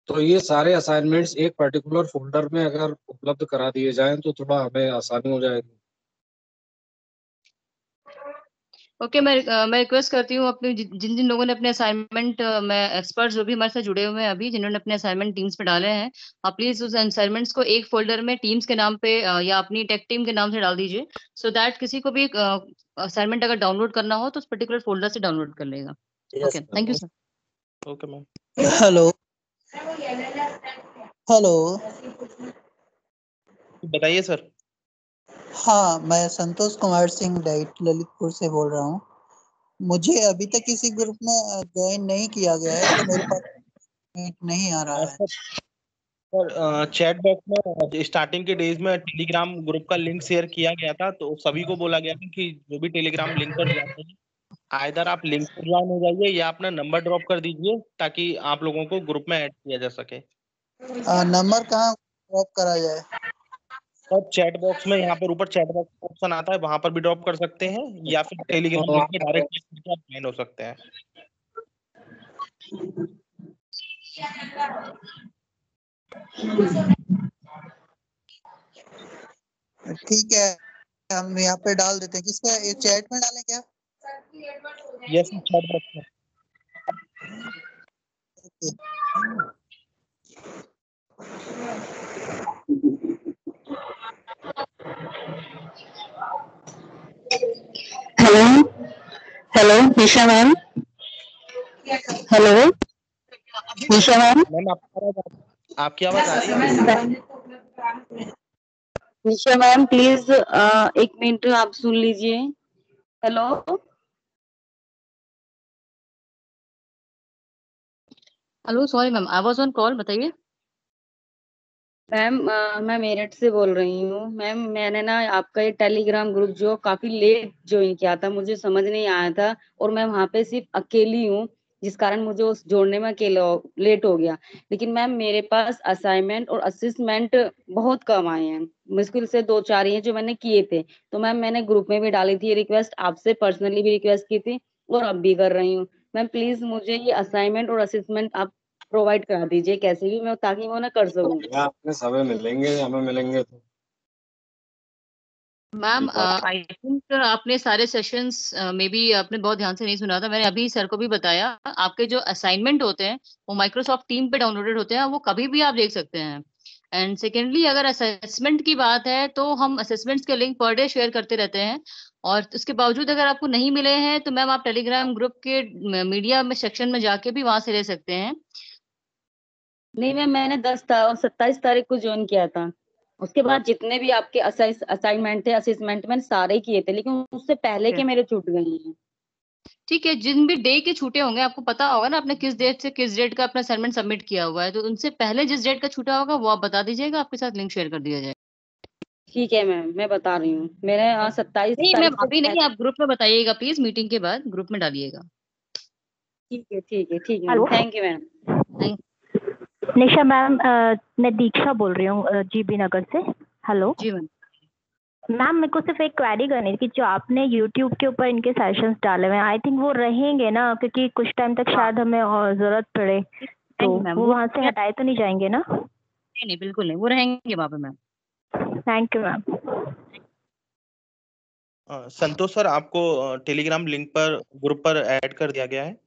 तो ये सारे असाइनमेंट्स एक पर्टिकुलर फोल्डर में अगर उपलब्ध करा दिए जाएं तो थोड़ा हमें आसानी हो जाएगी।
ओके, मैं रिक्वेस्ट करती हूँ अपने जिन जिन लोगों ने अपने असाइनमेंट, मैं एक्सपर्ट्स जो भी हमारे साथ जुड़े हुए हैं अभी, जिन्होंने अपने असाइनमेंट टीम्स पे डाले हैं, आप प्लीज उस असाइनमेंट्स को एक फोल्डर में टीम्स के नाम पे या अपनी टेक टीम के नाम से डाल दीजिए, सो दैट किसी को भी असाइनमेंट अगर डाउनलोड करना हो तो उस पर्टिकुलर फोल्डर से डाउनलोड कर लेगा। Okay, thank you sir.
Okay ma'am.
Hello. Hello.
बताइए सर।
हाँ, मैं संतोष कुमार सिंह डाइट ललितपुर से बोल रहा हूँ। मुझे अभी तक किसी ग्रुप में ज्वाइन नहीं किया गया है, तो मेरे पास मीट नहीं आ रहा है।
सर चैट बॉक्स में स्टार्टिंग के डेज में टेलीग्राम ग्रुप का लिंक शेयर किया गया था, तो सभी को बोला गया था कि जो भी टेलीग्राम लिंक पर जाते हैं, आइदर आप लिंक पर ज्वाइन हो जाइए या अपना नंबर ड्रॉप कर दीजिए ताकि आप लोगों को ग्रुप में ऐड किया जा सके।
नंबर कहाँ ड्रॉप करा जाए?
सर चैट बॉक्स में, यहाँ पर ऊपर चैट बॉक्स का ऑप्शन आता है, वहां पर भी ड्रॉप कर सकते हैं, या फिर टेलीग्राम लिंक पे डायरेक्ट क्लिक करके आप ज्वाइन हो सकते हैं।
ठीक है, हम यहाँ पे डाल देते हैं। किस पे, चैट में डालें क्या?
यस, चैट बॉक्स में।
हेलो। हेलो निशा मैम। हेलो निशा मैम।
मैम आपकी आवाज आ रही है?
निशा मैम प्लीज एक मिनट आप सुन लीजिए। Hello.
Hello, sorry ma'am, I was on call, बताइए।
मैम मैं मेरठ से बोल रही हूँ। मैम मैंने ना आपका ये टेलीग्राम ग्रुप जो काफी लेट ज्वाइन किया था, मुझे समझ नहीं आया था, और मैं वहाँ पे सिर्फ अकेली हूँ, जिस कारण मुझे उस जोड़ने में अकेला लेट हो गया। लेकिन मैम मेरे पास असाइनमेंट और असिस्मेंट बहुत कम आए हैं, मुश्किल से 2-4 ही हैं जो मैंने किए थे। तो मैम मैंने ग्रुप में भी डाली थी रिक्वेस्ट, आपसे पर्सनली भी रिक्वेस्ट की थी, और अब भी कर रही हूँ। मैम प्लीज मुझे ये असाइनमेंट और असिस्मेंट आप प्रोवाइड करा दीजिए कैसे भी, मैं ताकि मैं उन्हें कर सकूँ।
अपने समय मिलेंगे, हमें मिलेंगे तो
मैम आई थिंक आपने सारे सेशंस में भी आपने बहुत ध्यान से नहीं सुना था। मैंने अभी सर को भी बताया, आपके जो असाइनमेंट होते हैं वो माइक्रोसॉफ्ट टीम पे डाउनलोडेड होते हैं, वो कभी भी आप देख सकते हैं। एंड सेकेंडली, अगर असेसमेंट की बात है तो हम असेसमेंट्स के लिंक पर डे शेयर करते रहते हैं, और उसके बावजूद अगर आपको नहीं मिले हैं तो मैम आप टेलीग्राम ग्रुप के मीडिया में सेक्शन में जाके भी वहां से ले सकते हैं।
नहीं मैम, मैंने 27 तारीख को ज्वाइन किया था। उसके बाद जितने भी आपके असाइनमेंट थे, असेसमेंट मैंने सारे किए थे, लेकिन उससे पहले के मेरे छूट गए हैं।
ठीक है, जिन भी डे के छूटे होंगे आपको पता होगा ना आपने किस डेट से किस डेट का अपना असाइनमेंट सबमिट किया हुआ है, तो उनसे पहले जिस डेट का छूटा होगा वो आप बता दीजिएगा, आपके साथ लिंक शेयर कर दिया जाए।
ठीक है मैम, मैं बता रही हूँ, मेरे 27
नहीं मैम
तारीख से
अभी नहीं, आप ग्रुप में बताइएगा प्लीज, मीटिंग के बाद ग्रुप में डालिएगा।
ठीक है ठीक है ठीक है ma'am,
hello.
Thank you ma'am.
Thank
Nisha ma'am, मैं दीक्षा बोल रही हूँ जीबी नगर से। हेलो
जी मैम।
मैम, मेरे को सिर्फ एक क्वेरी करनी थी कि जो आपने यूट्यूब के ऊपर इनके सेशंस डाले हुए हैं, आई थिंक वो रहेंगे ना, क्योंकि कुछ टाइम तक शायद हमें और जरूरत पड़े, तो
मैम
वो वहाँ से हटाए तो नहीं जाएंगे ना?
नहीं नहीं, बिल्कुल नहीं, वो रहेंगे वहाँ पे ma'am.
Thank you ma'am.
Santosh sir, आपको टेलीग्राम लिंक पर ग्रुप पर ऐड कर दिया गया है।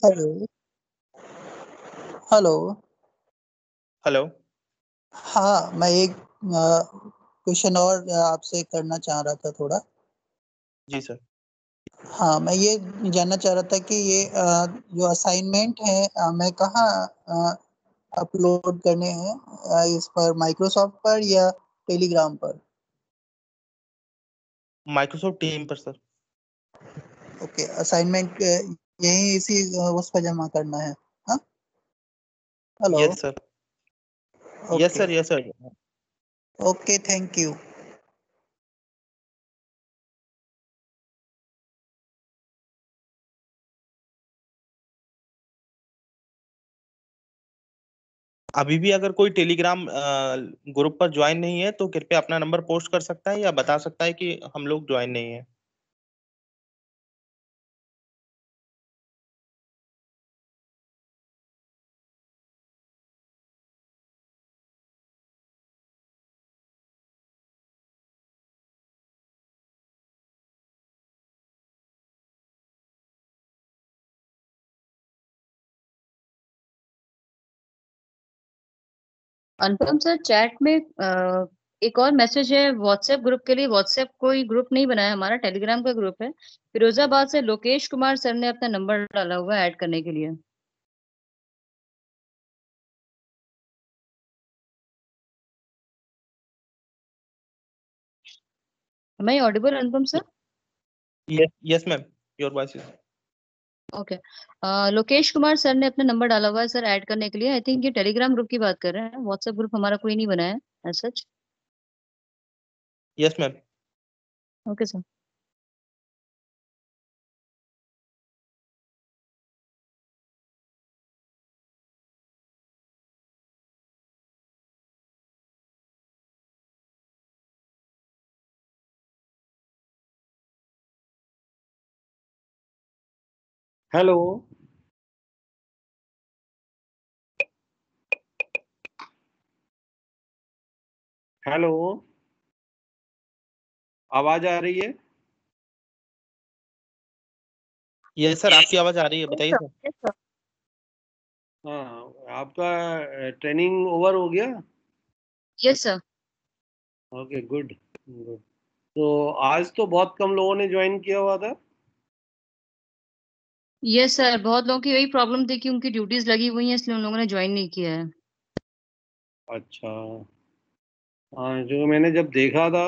Hello hello.
हेलो।
हाँ, मैं एक क्वेश्चन और आपसे करना चाह रहा था थोड़ा।
जी सर।
हाँ, मैं ये जानना चाह रहा था कि ये जो असाइनमेंट है मैं कहाँ अपलोड करने हैं, इस पर माइक्रोसॉफ्ट पर या टेलीग्राम पर?
माइक्रोसॉफ्ट टीम पर सर।
ओके, असाइनमेंट यही इसी उस पर जमा करना है? हाँ, hello.
Yes sir. Yes
okay
sir, yes sir.
Okay, thank you.
अभी भी अगर कोई टेलीग्राम ग्रुप पर ज्वाइन नहीं है तो कृपया अपना नंबर पोस्ट कर सकता है या बता सकता है कि हम लोग ज्वाइन नहीं है।
अनुपम सर, चैट में एक और मैसेज है व्हाट्सएप ग्रुप के लिए। व्हाट्सएप कोई ग्रुप नहीं बनाया, हमारा टेलीग्राम का ग्रुप है। फिरोजाबाद से लोकेश कुमार सर ने अपना नंबर डाला हुआ है ऐड करने के लिए। मैं Audible Anupam sir?
Yes yes ma'am, your voice is.
Okay. Lokesh Kumar sir ने अपना नंबर डाला हुआ है सर ऐड करने के लिए। आई थिंक ये टेलीग्राम ग्रुप की बात कर रहे हैं, व्हाट्सएप ग्रुप हमारा कोई नहीं बनाया है as such.
Yes ma'am.
Okay sir.
Hello hello, आवाज आ रही है?
यस सर, आपकी आवाज आ रही है, बताइए सर।
Yes sir.
हाँ, आपका ट्रेनिंग ओवर हो गया?
Yes sir.
Okay, good good. तो आज तो बहुत कम लोगों ने ज्वाइन किया हुआ था।
यस सर, बहुत लोगों की यही प्रॉब्लम थी कि उनकी ड्यूटीज लगी हुई हैं, इसलिए उन लोगों ने ज्वाइन नहीं किया है।
अच्छा। हाँ, जो मैंने जब देखा था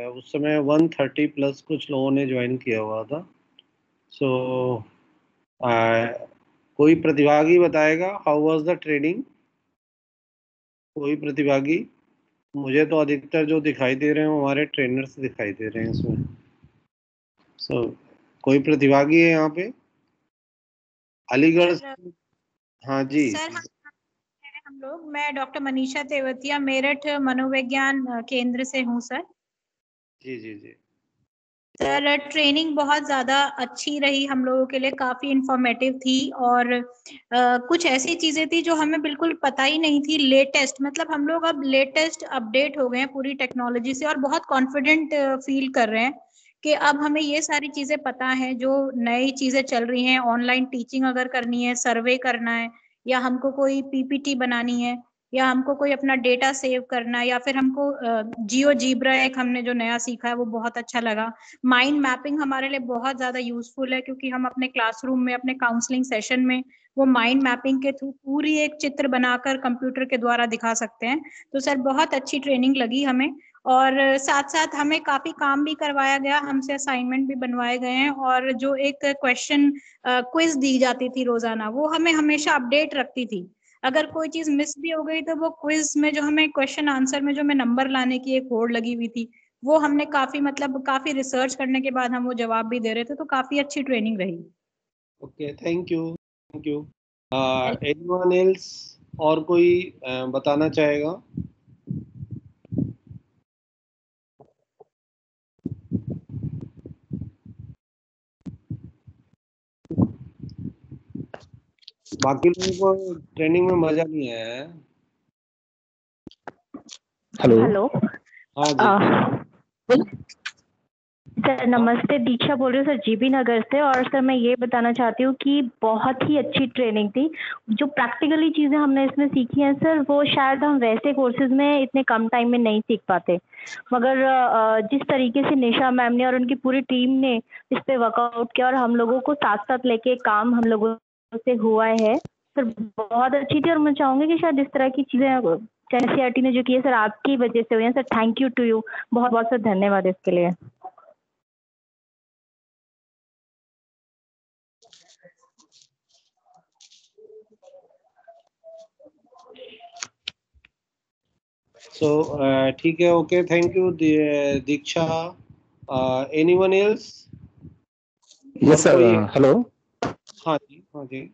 उस समय 130 प्लस कुछ लोगों ने ज्वाइन किया हुआ था। सो कोई प्रतिभागी बताएगा हाउ वाज द ट्रेनिंग? कोई प्रतिभागी? मुझे तो अधिकतर जो दिखाई दे रहे हैं वो हमारे ट्रेनर्स दिखाई दे रहे हैं इसमें। सो कोई प्रतिभागी है यहाँ पे अलीगढ़?
सर
हाँ जी।
सर हम लोग, मैं डॉक्टर मनीषा तेवतिया, मेरठ मनोविज्ञान केंद्र से हूँ सर।
जी जी जी।
सर ट्रेनिंग बहुत ज़्यादा अच्छी रही हम लोगों के लिए, काफ़ी इंफॉर्मेटिव थी। और कुछ ऐसी चीज़ें थी जो हमें बिल्कुल पता ही नहीं थी, लेटेस्ट, मतलब हम लोग अब लेटेस्ट अपडेट हो गए हैं पूरी टेक्नोलॉजी से और बहुत कॉन्फिडेंट फील कर रहे हैं कि अब हमें ये सारी चीज़ें पता है जो नई चीज़ें चल रही हैं। ऑनलाइन टीचिंग अगर करनी है, सर्वे करना है, या हमको कोई पीपीटी बनानी है, या हमको कोई अपना डेटा सेव करना है, या फिर हमको जियो जीब्रा एक हमने जो नया सीखा है वो बहुत अच्छा लगा। माइंड मैपिंग हमारे लिए बहुत ज़्यादा यूजफुल है, क्योंकि हम अपने क्लासरूम में, अपने काउंसलिंग सेशन में वो माइंड मैपिंग के थ्रू पूरी एक चित्र बनाकर कंप्यूटर के द्वारा दिखा सकते हैं। तो सर बहुत अच्छी ट्रेनिंग लगी हमें, और साथ साथ हमें काफ़ी काम भी करवाया गया, हमसे असाइनमेंट भी बनवाए गए हैं। और जो एक क्वेश्चन क्विज दी जाती थी रोजाना, वो हमें हमेशा अपडेट रखती थी। अगर कोई चीज मिस भी हो गई तो वो क्विज में जो हमें क्वेश्चन आंसर में जो हमें नंबर लाने की एक होड़ लगी हुई थी, वो हमने काफी, मतलब काफी रिसर्च करने के बाद हम वो जवाब भी दे रहे थे। तो काफी अच्छी ट्रेनिंग रही।
Okay, thank you thank you. Anyone else? और कोई बताना चाहेगा? बाकी लोगों को ट्रेनिंग में मजा नहीं आया है।
हेलो
हाँ जी।
सर नमस्ते, दीक्षा बोल रही हूँ सर जीबी नगर से। और सर मैं ये बताना चाहती हूँ कि बहुत ही अच्छी ट्रेनिंग थी। जो प्रैक्टिकली चीज़ें हमने इसमें सीखी हैं सर, वो शायद हम वैसे कोर्सेज में इतने कम टाइम में नहीं सीख पाते। मगर जिस तरीके से निशा मैम ने और उनकी पूरी टीम ने इस पे वर्कआउट किया और हम लोगों को साथ साथ लेके काम हम लोगों से हुआ है सर, बहुत अच्छी थी। और मैं चाहूँगी कि शायद इस तरह की चीज़ें एनसीईआरटी ने जो की है सर, आपकी वजह से हुई है sir. Thank you to you, बहुत बहुत सर धन्यवाद इसके लिए।
So ठीक है, okay, thank you Diksha. Anyone else?
Yes sir, hello.
हाँ जी, हाँ जी।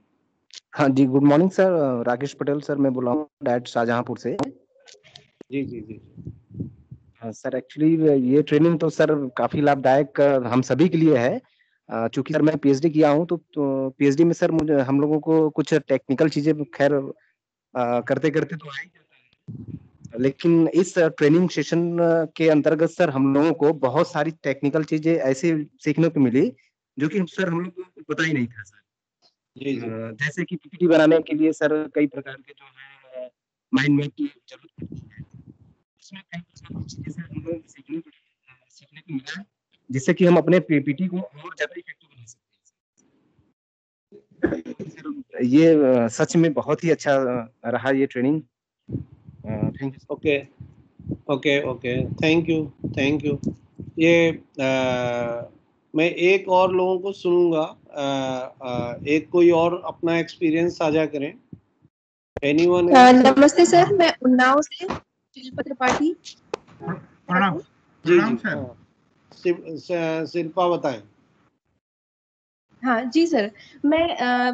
हाँ जी, good morning sir, Rakesh Patel sir मैं बोल रहा हूँ डायरेक्ट शाहजहांपुर से।
जी जी जी।
हाँ सर, एक्चुअली ये ट्रेनिंग तो सर काफी लाभदायक हम सभी के लिए है। चूंकि सर मैं पीएचडी किया हूँ तो पीएचडी में सर मुझे हम लोगों को कुछ टेक्निकल चीजें खैर करते करते तो आ ही जाता है, लेकिन इस ट्रेनिंग सेशन के अंतर्गत सर हम लोगों को बहुत सारी टेक्निकल चीजें ऐसे सीखने को मिली जो कि सर हम लोग को पता ही नहीं था सर।
जी जी।
जैसे कि पीपीटी बनाने के लिए सर कई प्रकार के जो है माइंड मैप की जरूरत पड़ती है। इसमें कई प्रकार की चीजें सर हम लोग सीखने को मिला है, जिससे कि हम अपने पीपीटी को और ज्यादा इफेक्टिव बना सकते हैं सर। ये सच में बहुत ही अच्छा रहा ये training. Thank you.
Okay okay okay, thank you thank you. ये मैं एक और लोगों को सुनूंगा। एक कोई और अपना एक्सपीरियंस साझा करें। एनीवन?
नमस्ते सर, मैं उन्नाव से शिल्पा त्रिपाठी।
प्रणाम। जी जी सर। शिल्पा बताएं।
हाँ जी सर, मैं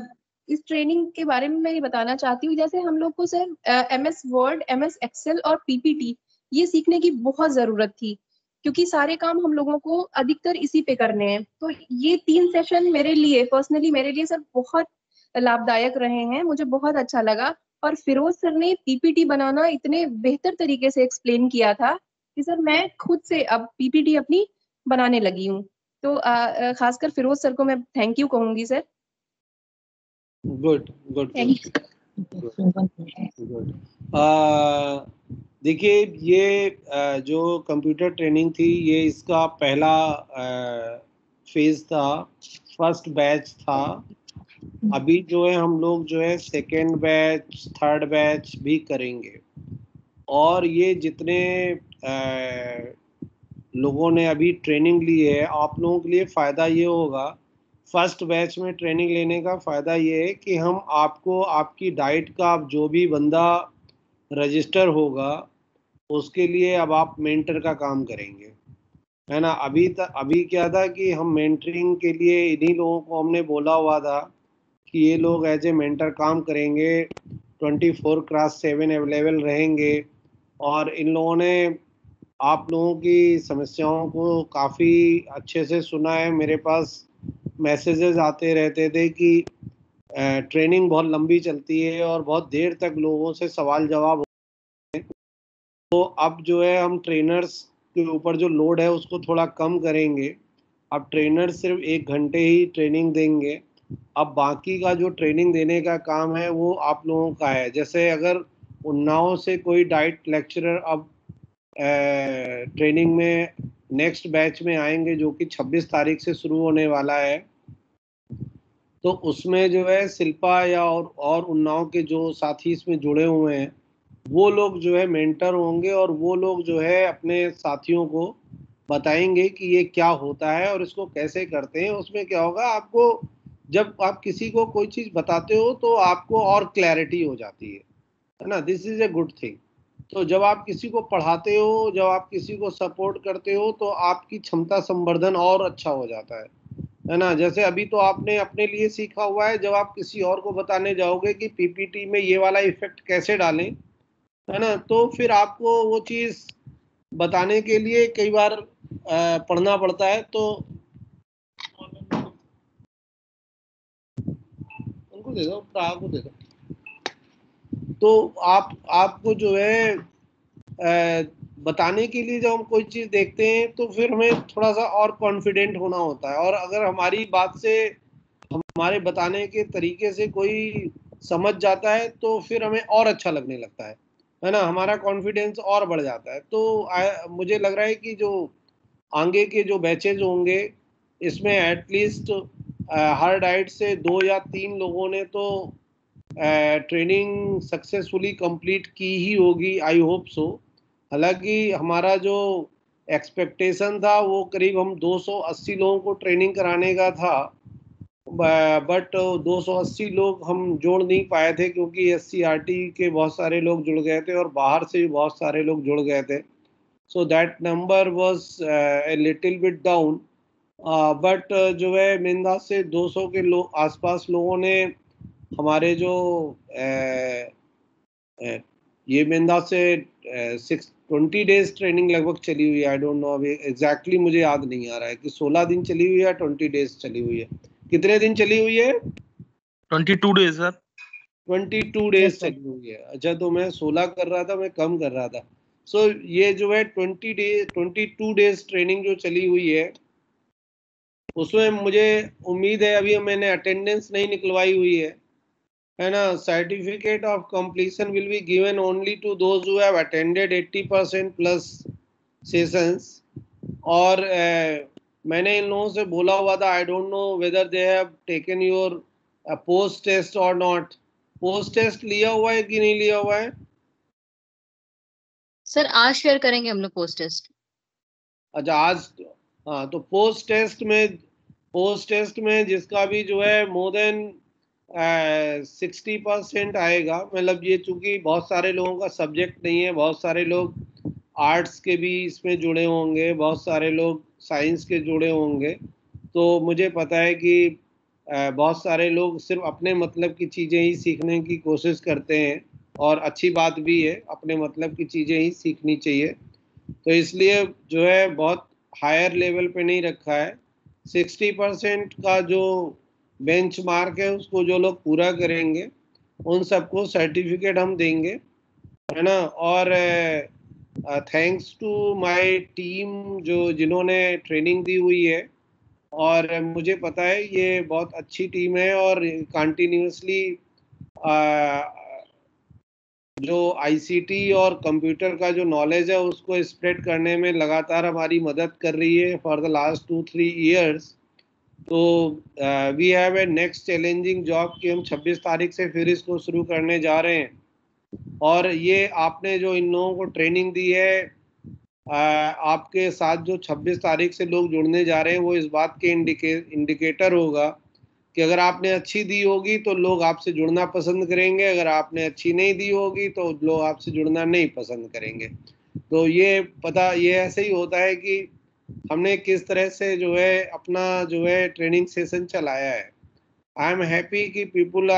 इस ट्रेनिंग के बारे में मैं ये बताना चाहती हूँ। जैसे हम लोग को sir MS word, MS Excel और PPT ये सीखने की बहुत जरूरत थी, क्योंकि सारे काम हम लोगों को अधिकतर इसी पे करने हैं। तो ये 3 सेशन मेरे लिए पर्सनली मेरे लिए सर बहुत लाभदायक रहे हैं। मुझे बहुत अच्छा लगा। और फिरोज सर ने PPT बनाना इतने बेहतर तरीके से एक्सप्लेन किया था कि सर मैं खुद से अब PPT अपनी बनाने लगी हूँ। तो खासकर फिरोज सर को मैं थैंक यू कहूंगी सर।
Good good good. देखिए, ये जो कंप्यूटर ट्रेनिंग थी, ये इसका पहला फेज था, फर्स्ट बैच था। अभी जो है हम लोग जो है सेकेंड बैच, थर्ड बैच भी करेंगे। और ये जितने लोगों ने अभी ट्रेनिंग ली है, आप लोगों के लिए फ़ायदा ये होगा। फर्स्ट बैच में ट्रेनिंग लेने का फ़ायदा ये है कि हम आपको आपकी डाइट का जो भी बंदा रजिस्टर होगा उसके लिए अब आप मेंटर का काम करेंगे, है ना। अभी क्या था कि हम मेंटरिंग के लिए इन्हीं लोगों को हमने बोला हुआ था कि ये लोग एज ए मेंटर काम करेंगे, 24/7 अवेलेबल रहेंगे। और इन लोगों ने आप लोगों की समस्याओं को काफ़ी अच्छे से सुना है। मेरे पास मैसेजेस आते रहते थे कि ट्रेनिंग बहुत लंबी चलती है और बहुत देर तक लोगों से सवाल जवाब होते हैं। तो अब जो है हम ट्रेनर्स के ऊपर जो लोड है उसको थोड़ा कम करेंगे। अब ट्रेनर सिर्फ 1 घंटे ही ट्रेनिंग देंगे। अब बाकी का जो ट्रेनिंग देने का काम है वो आप लोगों का है। जैसे अगर उन्नाव से कोई डाइट लेक्चरर अब ट्रेनिंग में नेक्स्ट बैच में आएंगे जो कि 26 तारीख से शुरू होने वाला है, तो उसमें जो है शिल्पा या और उन्नाव के जो साथी इसमें जुड़े हुए हैं वो लोग जो है मेंटर होंगे और वो लोग जो है अपने साथियों को बताएंगे कि ये क्या होता है और इसको कैसे करते हैं। उसमें क्या होगा, आपको जब आप किसी को कोई चीज़ बताते हो तो आपको और क्लैरिटी हो जाती है ना। This is a good thing. तो जब आप किसी को पढ़ाते हो, जब आप किसी को सपोर्ट करते हो तो आपकी क्षमता संवर्धन और अच्छा हो जाता है ना। जैसे अभी तो आपने अपने लिए सीखा हुआ है, जब आप किसी और को बताने जाओगे कि पीपीटी में ये वाला इफेक्ट कैसे डालें, है ना, तो फिर आपको वो चीज़ बताने के लिए कई बार पढ़ना पड़ता है। तो उनको को दे दो, प्राग को दे दो। तो आपको जो है बताने के लिए जब हम कोई चीज देखते हैं तो फिर हमें थोड़ा सा और कॉन्फिडेंट होना होता है, और अगर हमारी बात से, हमारे बताने के तरीके से कोई समझ जाता है तो फिर हमें और अच्छा लगने लगता है ना, हमारा कॉन्फिडेंस और बढ़ जाता है। तो मुझे लग रहा है कि जो आगे के जो बैचेज होंगे इसमें एटलीस्ट हर डाइट से 2 या 3 लोगों ने तो ट्रेनिंग सक्सेसफुली कंप्लीट की ही होगी, आई होप सो। हालांकि हमारा जो एक्सपेक्टेशन था वो करीब हम 280 लोगों को ट्रेनिंग कराने का था, बट 280 लोग हम जोड़ नहीं पाए थे क्योंकि SCRT के बहुत सारे लोग जुड़ गए थे और बाहर से भी बहुत सारे लोग जुड़ गए थे। So that number was a little bit down, but जो है मेंदा से 200 के आसपास लोगों ने हमारे जो ये मेंदा से 20 डेज ट्रेनिंग लगभग चली हुई है। आई डोंट नो, अभी एग्जैक्टली मुझे याद नहीं आ रहा है कि 16 दिन चली हुई है, 20 डेज चली हुई है। कितने दिन चली हुई है?
22 डेज सर।
22 डेज चली हुई है। अच्छा, तो मैं 16 कर रहा था, मैं कम कर रहा था। सो ये जो है 22 डेज ट्रेनिंग जो चली हुई है उसमें मुझे उम्मीद है, अभी मैंने अटेंडेंस नहीं निकलवाई हुई है ना। Certificate of completion will be given only to those who have attended 80% plus sessions. और मैंने इन लोगों से बोला हुआ था, I don't know whether they have taken your post test और नॉट। पोस्ट टेस्ट लिया हुआ है कि नहीं लिया हुआ है?
सर आज शेयर करेंगे हम लोग पोस्ट टेस्ट।
अच्छा, आज। हाँ, तो पोस्ट टेस्ट में जिसका भी जो है मोर देन 60% आएगा, मतलब ये चूंकि बहुत सारे लोगों का सब्जेक्ट नहीं है, बहुत सारे लोग आर्ट्स के भी इसमें जुड़े होंगे, बहुत सारे लोग साइंस के जुड़े होंगे, तो मुझे पता है कि बहुत सारे लोग सिर्फ अपने मतलब की चीज़ें ही सीखने की कोशिश करते हैं, और अच्छी बात भी है, अपने मतलब की चीज़ें ही सीखनी चाहिए। तो इसलिए जो है बहुत हायर लेवल पे नहीं रखा है। 60% का जो बेंचमार्क है उसको जो लोग पूरा करेंगे उन सबको सर्टिफिकेट हम देंगे, है ना। और थैंक्स टू माय टीम जिन्होंने ट्रेनिंग दी हुई है, और मुझे पता है ये बहुत अच्छी टीम है, और कंटिन्यूसली जो ICT और कंप्यूटर का जो नॉलेज है उसको स्प्रेड करने में लगातार हमारी मदद कर रही है फॉर द लास्ट 2-3 ईयर्स। तो we have a next challenging job कि हम 26 तारीख से फिर इसको शुरू करने जा रहे हैं। और ये आपने जो इन लोगों को ट्रेनिंग दी है, आपके साथ जो 26 तारीख से लोग जुड़ने जा रहे हैं वो इस बात के इंडिकेटर होगा कि अगर आपने अच्छी दी होगी तो लोग आपसे जुड़ना पसंद करेंगे, अगर आपने अच्छी नहीं दी होगी तो लोग आपसे जुड़ना नहीं पसंद करेंगे। तो ये ऐसे ही होता है कि हमने किस तरह से जो है अपना जो है ट्रेनिंग सेशन चलाया है। आई एम हैप्पी कि people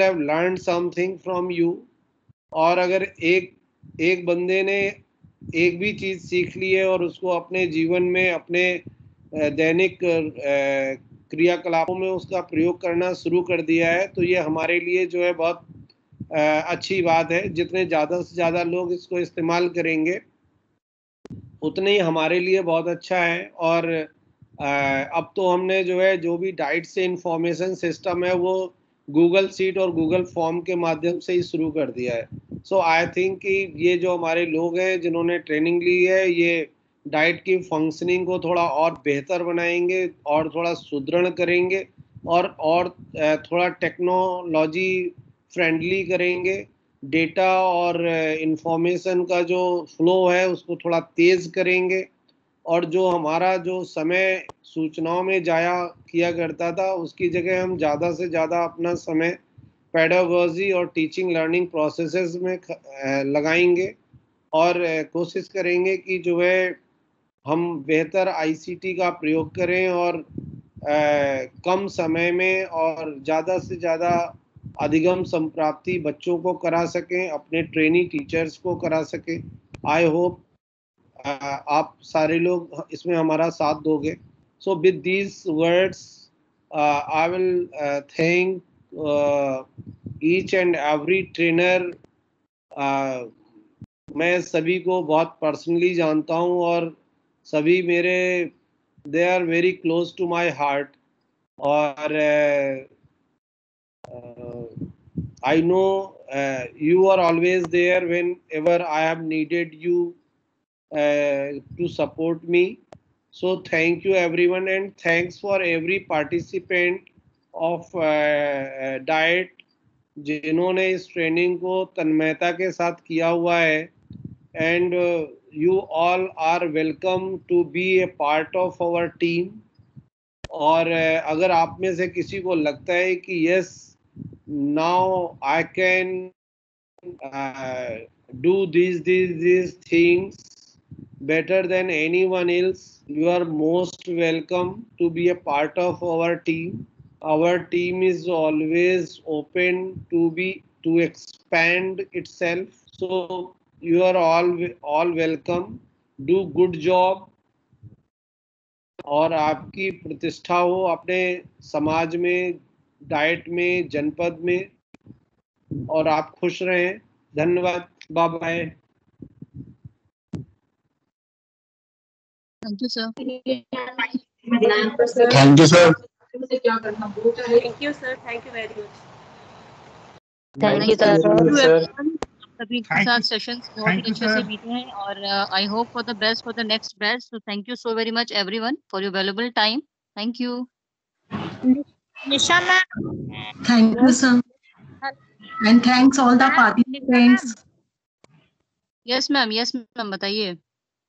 have learn something from you. और अगर एक बंदे ने एक भी चीज़ सीख ली है और उसको अपने जीवन में, अपने दैनिक क्रियाकलापों में उसका प्रयोग करना शुरू कर दिया है, तो ये हमारे लिए जो है बहुत अच्छी बात है। जितने ज़्यादा से ज़्यादा लोग इसको इस्तेमाल करेंगे उतने ही हमारे लिए बहुत अच्छा है। और अब तो हमने जो है जो भी डाइट से इंफॉर्मेशन सिस्टम है वो गूगल सीट और गूगल फॉर्म के माध्यम से ही शुरू कर दिया है। सो आई थिंक कि ये जो हमारे लोग हैं जिन्होंने ट्रेनिंग ली है, ये डाइट की फंक्शनिंग को थोड़ा और बेहतर बनाएंगे और थोड़ा सुदृढ़ करेंगे, और थोड़ा टेक्नोलॉजी फ्रेंडली करेंगे। डेटा और इंफॉर्मेशन का जो फ्लो है उसको थोड़ा तेज़ करेंगे, और जो हमारा जो समय सूचनाओं में जाया किया करता था उसकी जगह हम ज़्यादा से ज़्यादा अपना समय पेडागोजी और टीचिंग लर्निंग प्रोसेसेस में लगाएंगे, और कोशिश करेंगे कि जो है हम बेहतर ICT का प्रयोग करें और कम समय में और ज़्यादा से ज़्यादा अधिगम संप्राप्ति बच्चों को करा सकें, अपने ट्रेनी टीचर्स को करा सकें। आई होप आप सारे लोग इसमें हमारा साथ दोगे। So with these words I will thank each and every trainer. मैं सभी को बहुत पर्सनली जानता हूँ और सभी मेरे they are very close to my heart और I know you are always there whenever I have needed you to support me. So thank you everyone and thanks for every participant of diet जिन्होंने इस training को तन्मयता के साथ किया हुआ है and you all are welcome to be a part of our team और अगर आप में से किसी को लगता है कि yes now I can do these things better than anyone else. You are most welcome to be a part of our team. Our team is always open to expand itself. So you are all welcome. Do good job. और आपकी प्रतिष्ठा हो अपने समाज में, diet में, जनपद में और आप खुश रहें. धन्यवाद. Bye bye.
Thank you sir.
Thank you sir.
Thank you sir. Thank you very much.
Thank you sir.
सभी के साथ सेशंस बहुत ही अच्छे से बीते हैं और I hope for the best for the next batch. So thank you so very much everyone for your valuable time. Thank you.
Nisha ma'am.
Thank you, sir. And thanks all the participants.
Yes ma'am बताइए.